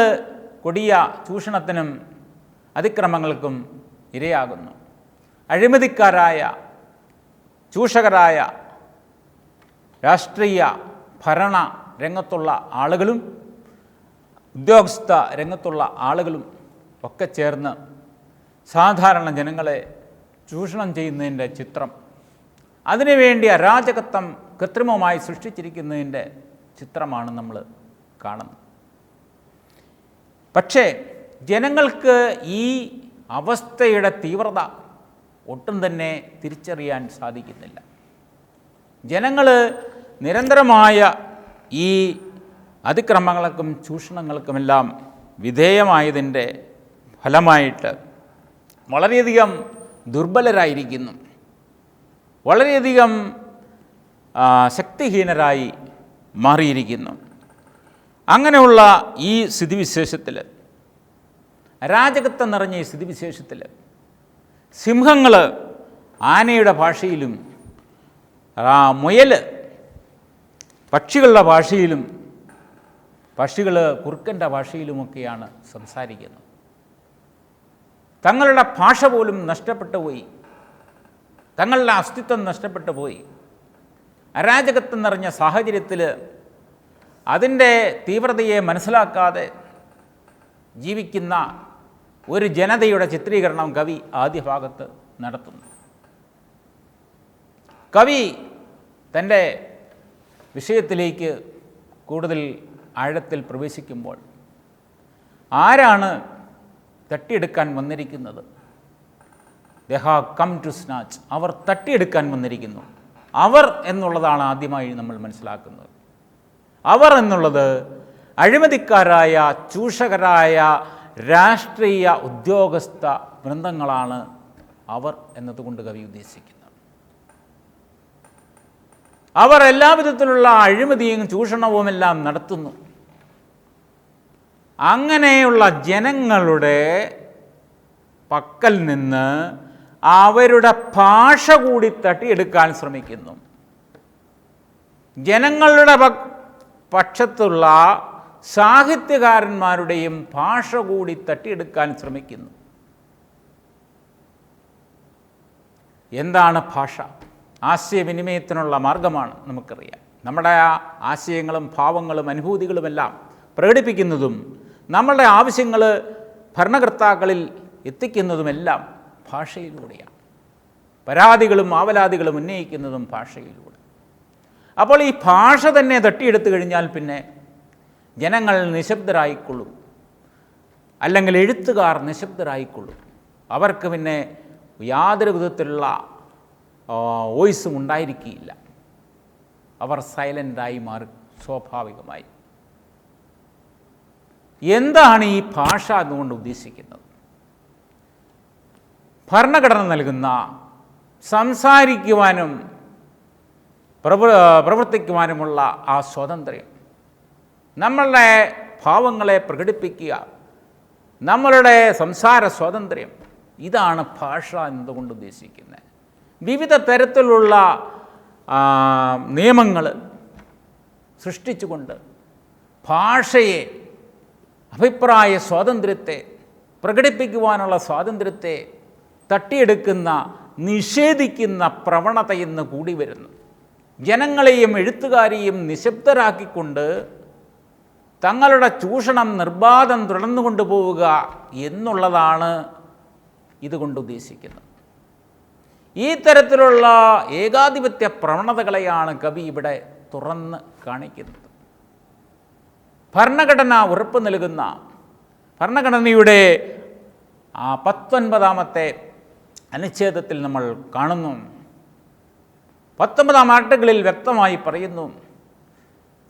[SPEAKER 1] കൊടിയ ചൂഷണത്തിനും അതിക്രമങ്ങൾക്കും ഇരയാകുന്നു. അഴിമതിക്കാരായ, ചൂഷകരായ രാഷ്ട്രീയ ഭരണ രംഗത്തുള്ള ആളുകളും ഉദ്യോഗസ്ഥ രംഗത്തുള്ള ആളുകളും ഒക്കെ ചേർന്ന് സാധാരണ ജനങ്ങളെ ചൂഷണം ചെയ്യുന്നതിൻ്റെ ചിത്രം, അതിനുവേണ്ടി അരാജകത്വം കൃത്രിമമായി സൃഷ്ടിച്ചിരിക്കുന്നതിൻ്റെ ചിത്രമാണ് നമ്മൾ കാണുന്നത്. പക്ഷേ ജനങ്ങൾക്ക് ഈ അവസ്ഥയുടെ തീവ്രത ഒട്ടും തന്നെ തിരിച്ചറിയാൻ സാധിക്കുന്നില്ല. ജനങ്ങൾ നിരന്തരമായ ഈ അതിക്രമങ്ങൾക്കും ചൂഷണങ്ങൾക്കുമെല്ലാം വിധേയമായതിൻ്റെ ഫലമായിട്ട് വളരെയധികം ദുർബലരായിരിക്കുന്നു, വളരെയധികം ശക്തിഹീനരായി മാറിയിരിക്കുന്നു. അങ്ങനെയുള്ള ഈ സ്ഥിതിവിശേഷത്തിൽ, അരാജകത്വം നിറഞ്ഞ ഈ സ്ഥിതിവിശേഷത്തിൽ സിംഹങ്ങൾ ആനയുടെ ഭാഷയിലും മുയൽ പക്ഷികളുടെ ഭാഷയിലും പക്ഷികൾ കുറുക്കൻ്റെ ഭാഷയിലുമൊക്കെയാണ് സംസാരിക്കുന്നത്. തങ്ങളുടെ ഭാഷ പോലും നഷ്ടപ്പെട്ടു പോയി, തങ്ങളുടെ അസ്തിത്വം നഷ്ടപ്പെട്ടു പോയി. അരാജകത്വം നിറഞ്ഞ സാഹചര്യത്തിൽ അതിൻ്റെ തീവ്രതയെ മനസ്സിലാക്കാതെ ജീവിക്കുന്ന ഒരു ജനതയുടെ ചിത്രീകരണം കവി ആദ്യ ഭാഗത്ത് നടത്തുന്നു. കവി തൻ്റെ വിഷയത്തിലേക്ക് കൂടുതൽ ആഴത്തിൽ പ്രവേശിക്കുമ്പോൾ ആരാണ് തട്ടിയെടുക്കാൻ വന്നിരിക്കുന്നത്? They have come to snatch. അവർ തട്ടിയെടുക്കാൻ വന്നിരിക്കുന്നു. അവർ എന്നുള്ളതാണ് ആദ്യമായി നമ്മൾ മനസ്സിലാക്കുന്നത്. അവർ എന്നുള്ളത് അഴിമതിക്കാരായ ചൂഷകരായ രാഷ്ട്രീയ ഉദ്യോഗസ്ഥ വൃന്ദങ്ങളാണ് അവർ എന്നതുകൊണ്ട് കവി ഉദ്ദേശിക്കുന്നത്. അവർ എല്ലാവിധത്തിലുള്ള അഴിമതിയും ചൂഷണവുമെല്ലാം നടത്തുന്നു. അങ്ങനെയുള്ള ജനങ്ങളുടെ പക്കൽ നിന്ന് അവരുടെ ഭാഷ കൂടി തട്ടിയെടുക്കാൻ ശ്രമിക്കുന്നു. ജനങ്ങളുടെ പക്ഷത്തുള്ള സാഹിത്യകാരന്മാരുടെയും ഭാഷ കൂടി തട്ടിയെടുക്കാൻ ശ്രമിക്കുന്നു. എന്താണ് ഭാഷ? ആശയവിനിമയത്തിനുള്ള മാർഗമാണ്, നമുക്കറിയാം. നമ്മുടെ ആശയങ്ങളും ഭാവങ്ങളും അനുഭൂതികളുമെല്ലാം പ്രകടിപ്പിക്കുന്നതും നമ്മളുടെ ആവശ്യങ്ങൾ ഭരണകർത്താക്കളിൽ എത്തിക്കുന്നതുമെല്ലാം ഭാഷയിലൂടെയാണ്. പരാതികളും ആവലാതികളും ഉന്നയിക്കുന്നതും ഭാഷയിലൂടെ. അപ്പോൾ ഈ ഭാഷ തന്നെ തട്ടിയെടുത്തു കഴിഞ്ഞാൽ പിന്നെ ജനങ്ങൾ നിശബ്ദരായിക്കൊള്ളും, അല്ലെങ്കിൽ എഴുത്തുകാർ നിശബ്ദരായിക്കൊള്ളും. അവർക്ക് പിന്നെ യാതൊരു വിധത്തിലുള്ള വോയിസും ഉണ്ടായിരിക്കില്ല. അവർ സൈലൻ്റായി മാറും സ്വാഭാവികമായി. എന്താണ് ഈ ഭാഷ എന്നുകൊണ്ട് ഉദ്ദേശിക്കുന്നത്? ഭരണഘടന നൽകുന്ന സംസാരിക്കുവാനും പ്രവർത്തിക്കുവാനുമുള്ള ആ സ്വാതന്ത്ര്യം, നമ്മളുടെ ഭാവങ്ങളെ പ്രകടിപ്പിക്കുക, നമ്മളുടെ സംസാര സ്വാതന്ത്ര്യം, ഇതാണ് ഭാഷ എന്നതുകൊണ്ട് ഉദ്ദേശിക്കുന്നത്. വിവിധ തരത്തിലുള്ള നിയമങ്ങൾ സൃഷ്ടിച്ചുകൊണ്ട് ഭാഷയെ, അഭിപ്രായ സ്വാതന്ത്ര്യത്തെ, പ്രകടിപ്പിക്കുവാനുള്ള സ്വാതന്ത്ര്യത്തെ തട്ടിയെടുക്കുന്ന, നിഷേധിക്കുന്ന പ്രവണത ഇന്ന് കൂടി വരുന്നു. ജനങ്ങളെയും എഴുത്തുകാരെയും നിശബ്ദരാക്കിക്കൊണ്ട് തങ്ങളുടെ ചൂഷണം നിർബാധം തുടർന്നു കൊണ്ടുപോവുക എന്നുള്ളതാണ് ഇതുകൊണ്ട് ഉദ്ദേശിക്കുന്നത്. ഈ തരത്തിലുള്ള ഏകാധിപത്യ പ്രവണതകളെയാണ് കവി ഇവിടെ തുറന്ന് കാണിക്കുന്നത്. ഭരണഘടന ഉറപ്പ് നൽകുന്ന ഭരണഘടനയുടെ 19ാമത്തെ അനുച്ഛേദത്തിൽ നമ്മൾ കാണുന്നു, 19ാം ആർട്ടിക്കിളിൽ വ്യക്തമായി പറയുന്നു,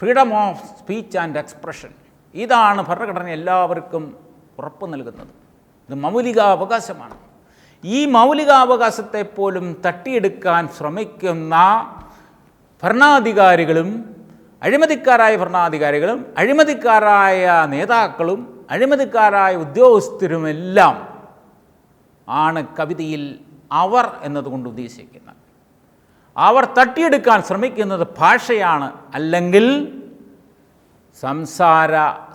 [SPEAKER 1] freedom of speech and expression. ഇതാണ് ഭരണഘടന എല്ലാവർക്കും ഉറപ്പ് നൽകുന്നത്. ഇത് മൗലികാവകാശമാണ്. ഈ മൗലികാവകാശത്തെ പോലും തട്ടിയെടുക്കാൻ ശ്രമിക്കുന്ന ഭരണാധികാരികളും, അഴിമതിക്കാരായ ഭരണാധികാരികളും, അഴിമതിക്കാരായ നേതാക്കളും, അഴിമതിക്കാരായ ഉദ്യോഗസ്ഥരുമെല്ലാം ആണ് കവിതയിൽ അവർ എന്നതുകൊണ്ട് ഉദ്ദേശിക്കുന്നത്. അവർ തട്ടിയെടുക്കാൻ ശ്രമിക്കുന്നത് ഭാഷയാണ്, അല്ലെങ്കിൽ സംസാര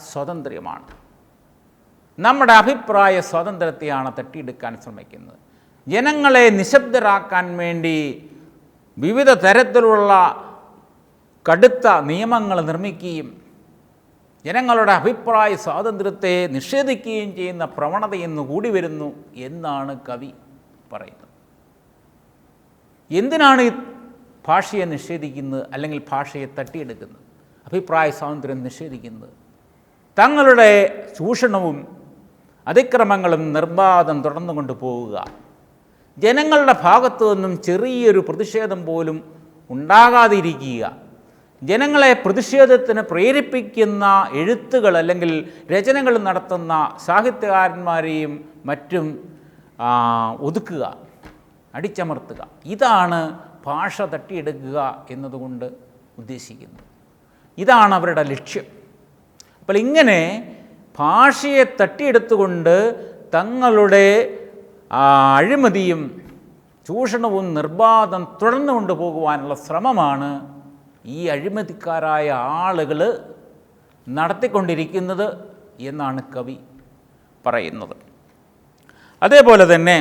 [SPEAKER 1] സ്വാതന്ത്ര്യമാണ്. നമ്മുടെ അഭിപ്രായ സ്വാതന്ത്ര്യത്തെയാണ് തട്ടിയെടുക്കാൻ ശ്രമിക്കുന്നത്. ജനങ്ങളെ നിശബ്ദരാക്കാൻ വേണ്ടി വിവിധ തരത്തിലുള്ള കടുത്ത നിയമങ്ങൾ നിർമ്മിക്കുകയും ജനങ്ങളുടെ അഭിപ്രായ സ്വാതന്ത്ര്യത്തെ നിഷേധിക്കുകയും ചെയ്യുന്ന പ്രവണത ഇന്ന് കൂടി വരുന്നു എന്നാണ് കവി പറയുന്നത്. എന്തിനാണ് ഈ ഭാഷയെ നിഷേധിക്കുന്നത്, അല്ലെങ്കിൽ ഭാഷയെ തട്ടിയെടുക്കുന്നത്, അഭിപ്രായ സ്വാതന്ത്ര്യം നിഷേധിക്കുന്നത്? തങ്ങളുടെ ചൂഷണവും അതിക്രമങ്ങളും നിർബാധം തുടർന്നുകൊണ്ട് പോവുക, ജനങ്ങളുടെ ഭാഗത്തു നിന്നും ചെറിയൊരു പ്രതിഷേധം പോലും ഉണ്ടാകാതിരിക്കുക, ജനങ്ങളെ പ്രതിഷേധത്തിന് പ്രേരിപ്പിക്കുന്ന എഴുത്തുകൾ അല്ലെങ്കിൽ രചനകൾ നടത്തുന്ന സാഹിത്യകാരന്മാരെയും മറ്റും ഒതുക്കുക, അടിച്ചമർത്തുക. ഇതാണ് ഭാഷ തട്ടിയെടുക്കുക എന്നതുകൊണ്ട് ഉദ്ദേശിക്കുന്നത്. ഇതാണ് അവരുടെ ലക്ഷ്യം. അപ്പോൾ ഇങ്ങനെ ഭാഷയെ തട്ടിയെടുത്തുകൊണ്ട് തങ്ങളുടെ അഴിമതിയും ചൂഷണവും നിർബാധം തുടർന്നു കൊണ്ടുപോകുവാനുള്ള ശ്രമമാണ് ഈ അഴിമതിക്കാരായ ആളുകൾ നടത്തിക്കൊണ്ടിരിക്കുന്നത് എന്നാണ് കവി പറയുന്നത്. അതേപോലെ തന്നെ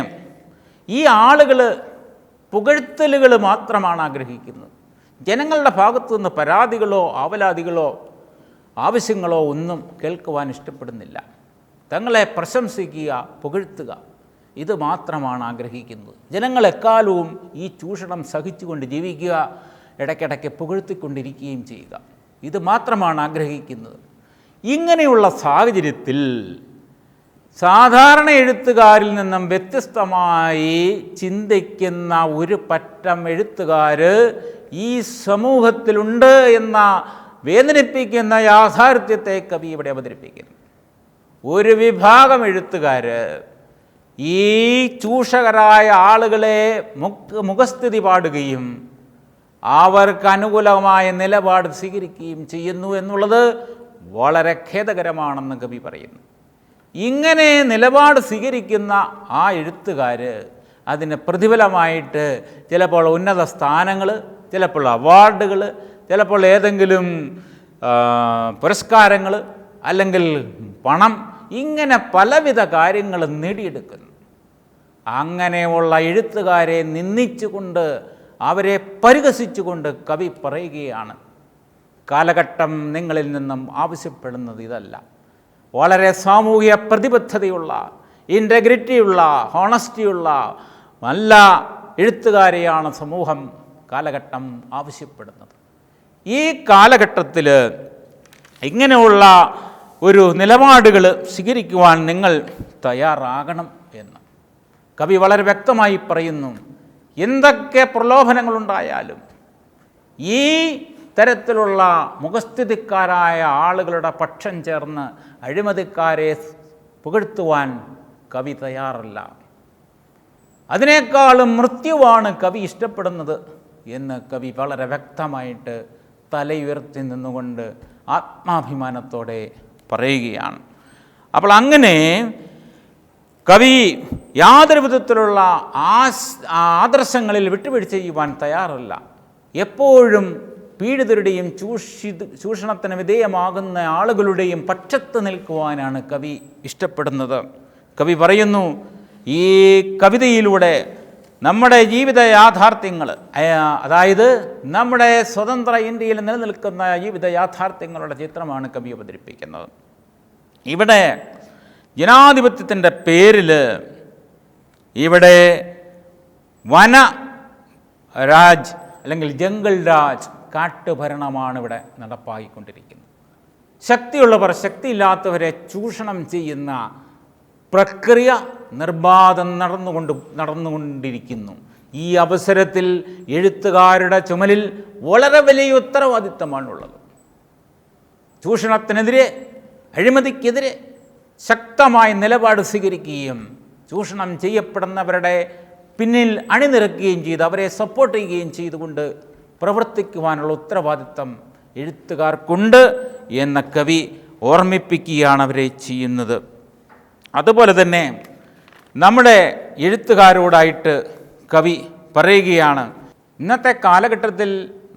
[SPEAKER 1] ഈ ആളുകൾ പുകഴ്ത്തലുകൾ മാത്രമാണ് ആഗ്രഹിക്കുന്നത്. ജനങ്ങളുടെ ഭാഗത്തു നിന്ന് പരാതികളോ ആവലാതികളോ ആവശ്യങ്ങളോ ഒന്നും കേൾക്കുവാൻ ഇഷ്ടപ്പെടുന്നില്ല. തങ്ങളെ പ്രശംസിക്കുക, പുകഴ്ത്തുക, ഇത് മാത്രമാണ് ആഗ്രഹിക്കുന്നത്. ജനങ്ങളെക്കാലവും ഈ ചൂഷണം സഹിച്ചുകൊണ്ട് ജീവിക്കുക, ഇടയ്ക്കിടയ്ക്ക് പുകഴ്ത്തിക്കൊണ്ടിരിക്കുകയും ചെയ്യുക, ഇത് മാത്രമാണ് ആഗ്രഹിക്കുന്നത്. ഇങ്ങനെയുള്ള സാഹചര്യത്തിൽ സാധാരണ എഴുത്തുകാരിൽ നിന്നും വ്യത്യസ്തമായി ചിന്തിക്കുന്ന ഒരു പറ്റം എഴുത്തുകാർ ഈ സമൂഹത്തിലുണ്ട് എന്ന വേദനിപ്പിക്കുന്ന യാഥാർത്ഥ്യത്തെ കവി ഇവിടെ അവതരിപ്പിക്കുന്നു. ഒരു വിഭാഗം എഴുത്തുകാർ ഈ ചൂഷകരായ ആളുകളെ മുഖസ്തുതി പാടുകയും അവർക്ക് അനുകൂലമായ നിലപാട് സ്വീകരിക്കുകയും ചെയ്യുന്നു എന്നുള്ളത് വളരെ ഖേദകരമാണെന്ന് കവി പറയുന്നു. ഇങ്ങനെ നിലപാട് സ്വീകരിക്കുന്ന ആ എഴുത്തുകാർ അതിന് പ്രതിഫലമായിട്ട് ചിലപ്പോൾ ഉന്നത സ്ഥാനങ്ങൾ, ചിലപ്പോൾ അവാർഡുകൾ, ചിലപ്പോൾ ഏതെങ്കിലും പുരസ്കാരങ്ങൾ, അല്ലെങ്കിൽ പണം, ഇങ്ങനെ പലവിധ കാര്യങ്ങൾ നേടിയെടുക്കുന്നു. അങ്ങനെയുള്ള എഴുത്തുകാരെ നിന്ദിച്ചുകൊണ്ട്, അവരെ പരിഹസിച്ചുകൊണ്ട് കവി പറയുകയാണ്, കാലഘട്ടം നിങ്ങളിൽ നിന്നും ആവശ്യപ്പെടുന്നത് ഇതല്ല. വളരെ സാമൂഹിക പ്രതിബദ്ധതയുള്ള, ഇൻറ്റഗ്രിറ്റിയുള്ള, ഹോണസ്റ്റിയുള്ള നല്ല എഴുത്തുകാരെയാണ് സമൂഹം, കാലഘട്ടം ആവശ്യപ്പെടുന്നത്. ഈ കാലഘട്ടത്തിൽ ഇങ്ങനെയുള്ള ഒരു നിലപാടുകൾ സ്വീകരിക്കുവാൻ നിങ്ങൾ തയ്യാറാകണം എന്ന് കവി വളരെ വ്യക്തമായി പറയുന്നു. എന്തൊക്കെ പ്രലോഭനങ്ങളുണ്ടായാലും ഈ തരത്തിലുള്ള മുഖസ്ഥിതിക്കാരായ ആളുകളുടെ പക്ഷം ചേർന്ന് അഴിമതിക്കാരെ പുകഴ്ത്തുവാൻ കവി തയ്യാറല്ല. അതിനേക്കാളും മൃത്യുവാണ് കവി ഇഷ്ടപ്പെടുന്നത് എന്ന് കവി വളരെ വ്യക്തമായിട്ട് തലയുയർത്തി നിന്നുകൊണ്ട് ആത്മാഭിമാനത്തോടെ പറയുകയാണ്. അപ്പോൾ അങ്ങനെ കവി യാതൊരു വിധത്തിലുള്ള ആദർശങ്ങളിൽ വിട്ടുവീഴ്ച ചെയ്യുവാൻ തയ്യാറല്ല. എപ്പോഴും പീഡിതരുടെയും ചൂഷണത്തിന് വിധേയമാകുന്ന ആളുകളുടെയും പക്ഷത്ത് നിൽക്കുവാനാണ് കവി ഇഷ്ടപ്പെടുന്നത്. കവി പറയുന്നു, ഈ കവിതയിലൂടെ നമ്മുടെ ജീവിത യാഥാർത്ഥ്യങ്ങൾ, അതായത് നമ്മുടെ സ്വതന്ത്ര ഇന്ത്യയിൽ നിലനിൽക്കുന്ന ജീവിത യാഥാർത്ഥ്യങ്ങളുടെ ചിത്രമാണ് കവി അവതരിപ്പിക്കുന്നത്. ഇവിടെ ജനാധിപത്യത്തിൻ്റെ പേരിൽ ഇവിടെ വന രാജ് അല്ലെങ്കിൽ ജംഗിൾ രാജ്, കാട്ടുഭരണമാണ് ഇവിടെ നടപ്പാക്കിക്കൊണ്ടിരിക്കുന്നത്. ശക്തിയുള്ളവർ ശക്തിയില്ലാത്തവരെ ചൂഷണം ചെയ്യുന്ന പ്രക്രിയ നിർബാധം നടന്നുകൊണ്ടിരിക്കുന്നു. ഈ അവസരത്തിൽ എഴുത്തുകാരുടെ ചുമലിൽ വളരെ വലിയ ഉത്തരവാദിത്തമാണുള്ളത്. ചൂഷണത്തിനെതിരെ, അഴിമതിക്കെതിരെ ശക്തമായ നിലപാട് സ്വീകരിക്കുകയും ചൂഷണം ചെയ്യപ്പെടുന്നവരുടെ പിന്നിൽ അണിനിരക്കുകയും ചെയ്ത് അവരെ സപ്പോർട്ട് ചെയ്യുകയും ചെയ്തുകൊണ്ട് പ്രവർത്തിക്കുവാനുള്ള ഉത്തരവാദിത്തം എഴുത്തുകാർക്കുണ്ട് എന്ന കവി ഓർമ്മിപ്പിക്കുകയാണ് അവരെ ചെയ്യുന്നത്. അതുപോലെ തന്നെ നമ്മുടെ എഴുത്തുകാരോടായിട്ട് കവി പറയുകയാണ്, ഇന്നത്തെ കാലഘട്ടത്തിൽ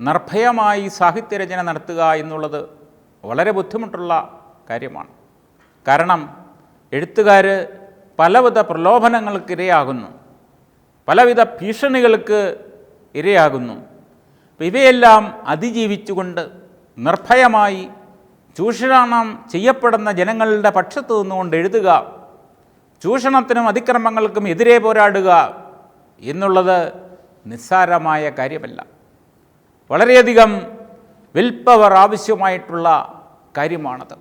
[SPEAKER 1] നിർഭയമായി സാഹിത്യരചന നടത്തുക എന്നുള്ളത് വളരെ ബുദ്ധിമുട്ടുള്ള കാര്യമാണ്. കാരണം എഴുത്തുകാർ പലവിധ പ്രലോഭനങ്ങൾക്ക് ഇരയാകുന്നു, പലവിധ ഭീഷണികൾക്ക് ഇരയാകുന്നു. ഇവയെല്ലാം അതിജീവിച്ചുകൊണ്ട് നിർഭയമായി ചൂഷണം ചെയ്യപ്പെടുന്ന ജനങ്ങളുടെ പക്ഷത്ത് നിന്നുകൊണ്ട് എഴുതുക, ചൂഷണത്തിനും അതിക്രമങ്ങൾക്കും എതിരെ പോരാടുക എന്നുള്ളത് നിസ്സാരമായ കാര്യമല്ല. വളരെയധികം വിൽ പവർ ആവശ്യമായിട്ടുള്ള കാര്യമാണത്.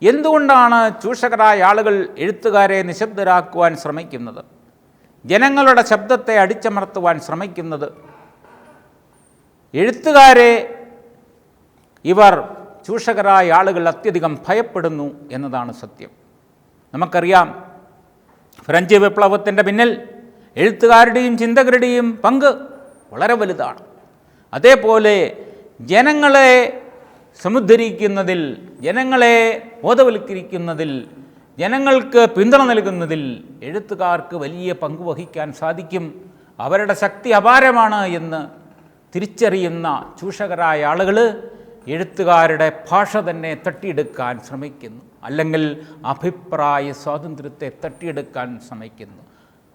[SPEAKER 1] എന്തുകൊണ്ടാണ് ചൂഷകരായ ആളുകൾ എഴുത്തുകാരെ നിശബ്ദരാക്കുവാൻ ശ്രമിക്കുന്നത്, ജനങ്ങളുടെ ശബ്ദത്തെ അടിച്ചമർത്തുവാൻ ശ്രമിക്കുന്നത്? എഴുത്തുകാരെ ഇവർ, ചൂഷകരായ ആളുകൾ അത്യധികം ഭയപ്പെടുന്നു എന്നതാണ് സത്യം. നമുക്കറിയാം, ഫ്രഞ്ച് വിപ്ലവത്തിൻ്റെ പിന്നിൽ എഴുത്തുകാരുടെയും ചിന്തകരുടെയും പങ്ക് വളരെ വലുതാണ്. അതേപോലെ ജനങ്ങളെ സമുദ്ധരിക്കുന്നതിൽ, ജനങ്ങളെ ബോധവൽക്കരിക്കുന്നതിൽ, ജനങ്ങൾക്ക് പിന്തുണ നൽകുന്നതിൽ എഴുത്തുകാർക്ക് വലിയ പങ്ക് വഹിക്കാൻ സാധിക്കും. അവരുടെ ശക്തി അപാരമാണ് എന്ന് തിരിച്ചറിയുന്ന ചൂഷകരായ ആളുകൾ എഴുത്തുകാരുടെ ഭാഷ തന്നെ തട്ടിയെടുക്കാൻ ശ്രമിക്കുന്നു. അല്ലെങ്കിൽ അഭിപ്രായ സ്വാതന്ത്ര്യത്തെ തട്ടിയെടുക്കാൻ ശ്രമിക്കുന്നു.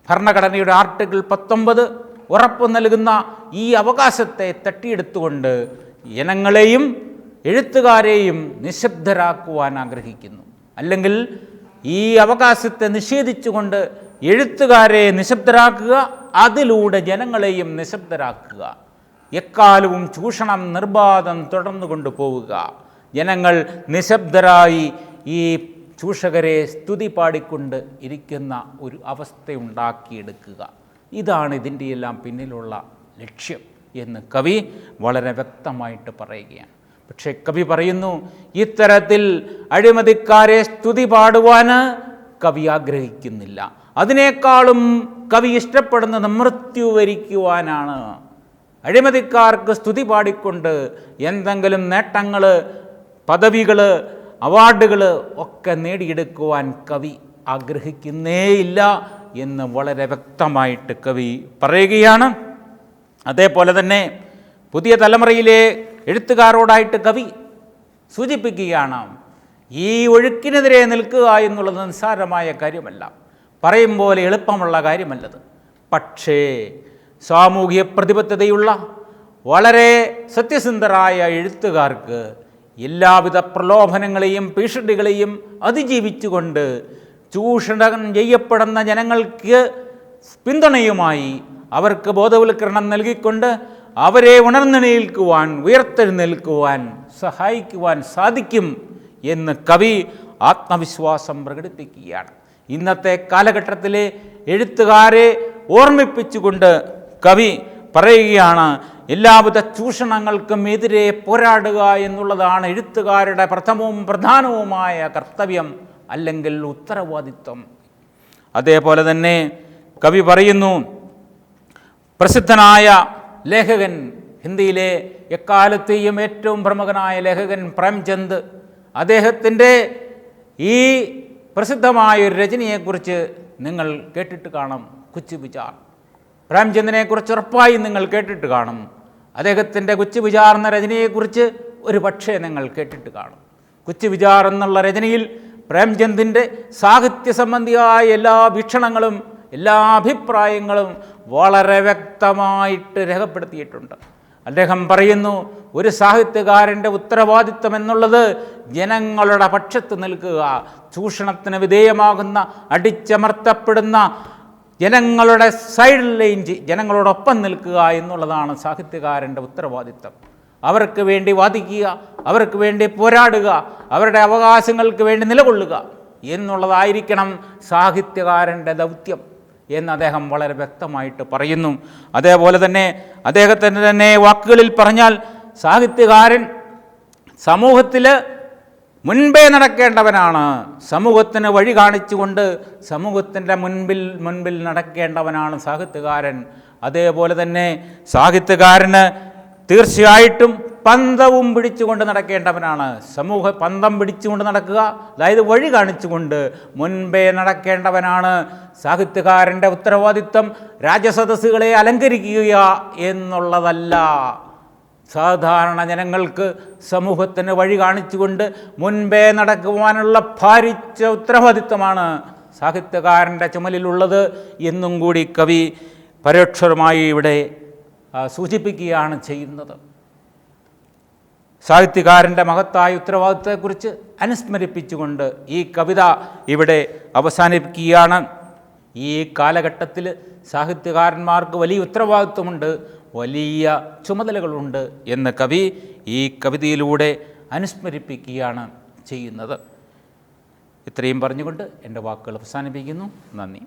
[SPEAKER 1] ഭരണഘടനയുടെ ആർട്ടിക്കിൾ 19 ഉറപ്പു നൽകുന്ന ഈ അവകാശത്തെ തട്ടിയെടുത്തുകൊണ്ട് ജനങ്ങളെയും എഴുത്തുകാരെയും നിശബ്ദരാക്കുവാൻ ആഗ്രഹിക്കുന്നു. അല്ലെങ്കിൽ ഈ അവകാശത്തെ നിഷേധിച്ചുകൊണ്ട് എഴുത്തുകാരെ നിശബ്ദരാക്കുക, അതിലൂടെ ജനങ്ങളെയും നിശബ്ദരാക്കുക. എക്കാലവും ചൂഷണം നിർബാധം തുടർന്നു കൊണ്ടുപോവുക, ജനങ്ങൾ നിശബ്ദരായി ഈ ചൂഷകരെ സ്തുതി പാടിക്കൊണ്ട് ഇരിക്കുന്ന ഒരു അവസ്ഥയുണ്ടാക്കിയെടുക്കുക. ഇതാണ് ഇതിൻ്റെ എല്ലാം പിന്നിലുള്ള ലക്ഷ്യം എന്ന് കവി വളരെ വ്യക്തമായിട്ട് പറയുകയാണ്. പക്ഷേ കവി പറയുന്നു, ഇത്തരത്തിൽ അഴിമതിക്കാരെ സ്തുതി പാടുവാൻ കവി ആഗ്രഹിക്കുന്നില്ല. അതിനേക്കാളും കവി ഇഷ്ടപ്പെടുന്നത് മൃത്യു വരിക്കുവാനാണ്. അഴിമതിക്കാർക്ക് സ്തുതി പാടിക്കൊണ്ട് എന്തെങ്കിലും നേട്ടങ്ങൾ, പദവികൾ, അവാർഡുകൾ ഒക്കെ നേടിയെടുക്കുവാൻ കവി ആഗ്രഹിക്കുന്നേയില്ല എന്ന് വളരെ വ്യക്തമായിട്ട് കവി പറയുകയാണ്. അതേപോലെ തന്നെ പുതിയ തലമുറയിലെ എഴുത്തുകാരോടായിട്ട് കവി സൂചിപ്പിക്കുകയാണ്, ഈ ഒഴുക്കിനെതിരെ നിൽക്കുക എന്നുള്ളത് നിസ്സാരമായ കാര്യമല്ല, പറയും പോലെ എളുപ്പമുള്ള കാര്യമല്ലത്. പക്ഷേ സാമൂഹിക പ്രതിബദ്ധതയുള്ള വളരെ സത്യസന്ധരായ എഴുത്തുകാർക്ക് എല്ലാവിധ പ്രലോഭനങ്ങളെയും ഭീഷണികളെയും അതിജീവിച്ചുകൊണ്ട് ചൂഷണം ചെയ്യപ്പെടുന്ന ജനങ്ങൾക്ക് പിന്തുണയുമായി അവർക്ക് ബോധവൽക്കരണം നൽകിക്കൊണ്ട് അവരെ ഉണർന്നെഴുന്നേൽക്കുവാൻ, ഉയർത്തെഴുന്നേൽക്കുവാൻ സഹായിക്കുവാൻ സാധിക്കും എന്ന് കവി ആത്മവിശ്വാസം പ്രകടിപ്പിക്കുകയാണ്. ഇന്നത്തെ കാലഘട്ടത്തിലെ എഴുത്തുകാരെ ഓർമ്മിപ്പിച്ചുകൊണ്ട് കവി പറയുകയാണ്, എല്ലാവിധ ചൂഷണങ്ങൾക്കും എതിരെ പോരാടുക എന്നുള്ളതാണ് എഴുത്തുകാരുടെ പ്രഥമവും പ്രധാനവുമായ കർത്തവ്യം, അല്ലെങ്കിൽ ഉത്തരവാദിത്വം. അതേപോലെ തന്നെ കവി പറയുന്നു, പ്രസിദ്ധനായ ലേഖകൻ, ഹിന്ദിയിലെ എക്കാലത്തെയും ഏറ്റവും പ്രമുഖനായ ലേഖകൻ പ്രേംചന്ദ്, അദ്ദേഹത്തിൻ്റെ ഈ പ്രസിദ്ധമായ ഒരു രചനയെക്കുറിച്ച് നിങ്ങൾ കേട്ടിട്ട് കാണും, കുച്ച് വിചാർ. പ്രേംചന്ദിനെക്കുറിച്ച് ഉറപ്പായും നിങ്ങൾ കേട്ടിട്ട് കാണും. അദ്ദേഹത്തിൻ്റെ കുച്ച് വിചാർ എന്ന രചനയെക്കുറിച്ച് ഒരു പക്ഷേ നിങ്ങൾ കേട്ടിട്ട് കാണും. കുച്ച് വിചാർ എന്നുള്ള രചനയിൽ പ്രേംചന്ദിൻ്റെ സാഹിത്യ സംബന്ധിയായ എല്ലാ വീക്ഷണങ്ങളും, എല്ലാ അഭിപ്രായങ്ങളും വളരെ വ്യക്തമായിട്ട് രേഖപ്പെടുത്തിയിട്ടുണ്ട്. അദ്ദേഹം പറയുന്നു, ഒരു സാഹിത്യകാരൻ്റെ ഉത്തരവാദിത്വം എന്നുള്ളത് ജനങ്ങളുടെ പക്ഷത്ത് നിൽക്കുക, ചൂഷണത്തിന് വിധേയമാകുന്ന, അടിച്ചമർത്തപ്പെടുന്ന ജനങ്ങളുടെ സൈഡ് ലൈൻ, ജനങ്ങളോടൊപ്പം നിൽക്കുക എന്നുള്ളതാണ് സാഹിത്യകാരൻ്റെ ഉത്തരവാദിത്വം. അവർക്ക് വേണ്ടി വാദിക്കുക, അവർക്ക് വേണ്ടി പോരാടുക, അവരുടെ അവകാശങ്ങൾക്ക് വേണ്ടി നിലകൊള്ളുക എന്നുള്ളതായിരിക്കണം സാഹിത്യകാരൻ്റെ ദൗത്യം എന്ന് അദ്ദേഹം വളരെ വ്യക്തമായിട്ട് പറയുന്നു. അതേപോലെ തന്നെ അദ്ദേഹത്തിൻ്റെ തന്നെ വാക്കുകളിൽ പറഞ്ഞാൽ, സാഹിത്യകാരൻ സമൂഹത്തിൽ മുൻപേ നടക്കേണ്ടവനാണ്, സമൂഹത്തിന് വഴി കാണിച്ചുകൊണ്ട് സമൂഹത്തിൻ്റെ മുൻപിൽ നടക്കേണ്ടവനാണ് സാഹിത്യകാരൻ. അതേപോലെ തന്നെ സാഹിത്യകാരന് തീർച്ചയായിട്ടും പന്തവും പിടിച്ചുകൊണ്ട് നടക്കേണ്ടവനാണ്. പന്തം പിടിച്ചുകൊണ്ട് നടക്കുക, അതായത് വഴി കാണിച്ചുകൊണ്ട് മുൻപേ നടക്കേണ്ടവനാണ് സാഹിത്യകാരൻ്റെ ഉത്തരവാദിത്വം. രാജസദസ്സുകളെ അലങ്കരിക്കുക എന്നുള്ളതല്ല, സാധാരണ ജനങ്ങൾക്ക് സമൂഹത്തിന് വഴി കാണിച്ചുകൊണ്ട് മുൻപേ നടക്കുവാനുള്ള ഭാരിച്ച ഉത്തരവാദിത്വമാണ് സാഹിത്യകാരൻ്റെ ചുമലിലുള്ളത് എന്നും കൂടി കവി പരോക്ഷമായി ഇവിടെ സൂചിപ്പിക്കുകയാണ് ചെയ്യുന്നത്. സാഹിത്യകാരൻ്റെ മഹത്തായ ഉത്തരവാദിത്വത്തെക്കുറിച്ച് അനുസ്മരിപ്പിച്ചുകൊണ്ട് ഈ കവിത ഇവിടെ അവസാനിപ്പിക്കുകയാണ്. ഈ കാലഘട്ടത്തിൽ സാഹിത്യകാരന്മാർക്ക് വലിയ ഉത്തരവാദിത്വമുണ്ട്, വലിയ ചുമതലകളുണ്ട് എന്ന് കവി ഈ കവിതയിലൂടെ അനുസ്മരിപ്പിക്കുകയാണ് ചെയ്യുന്നത്. ഇത്രയും പറഞ്ഞുകൊണ്ട് എൻ്റെ വാക്കുകൾ അവസാനിപ്പിക്കുന്നു. നന്ദി.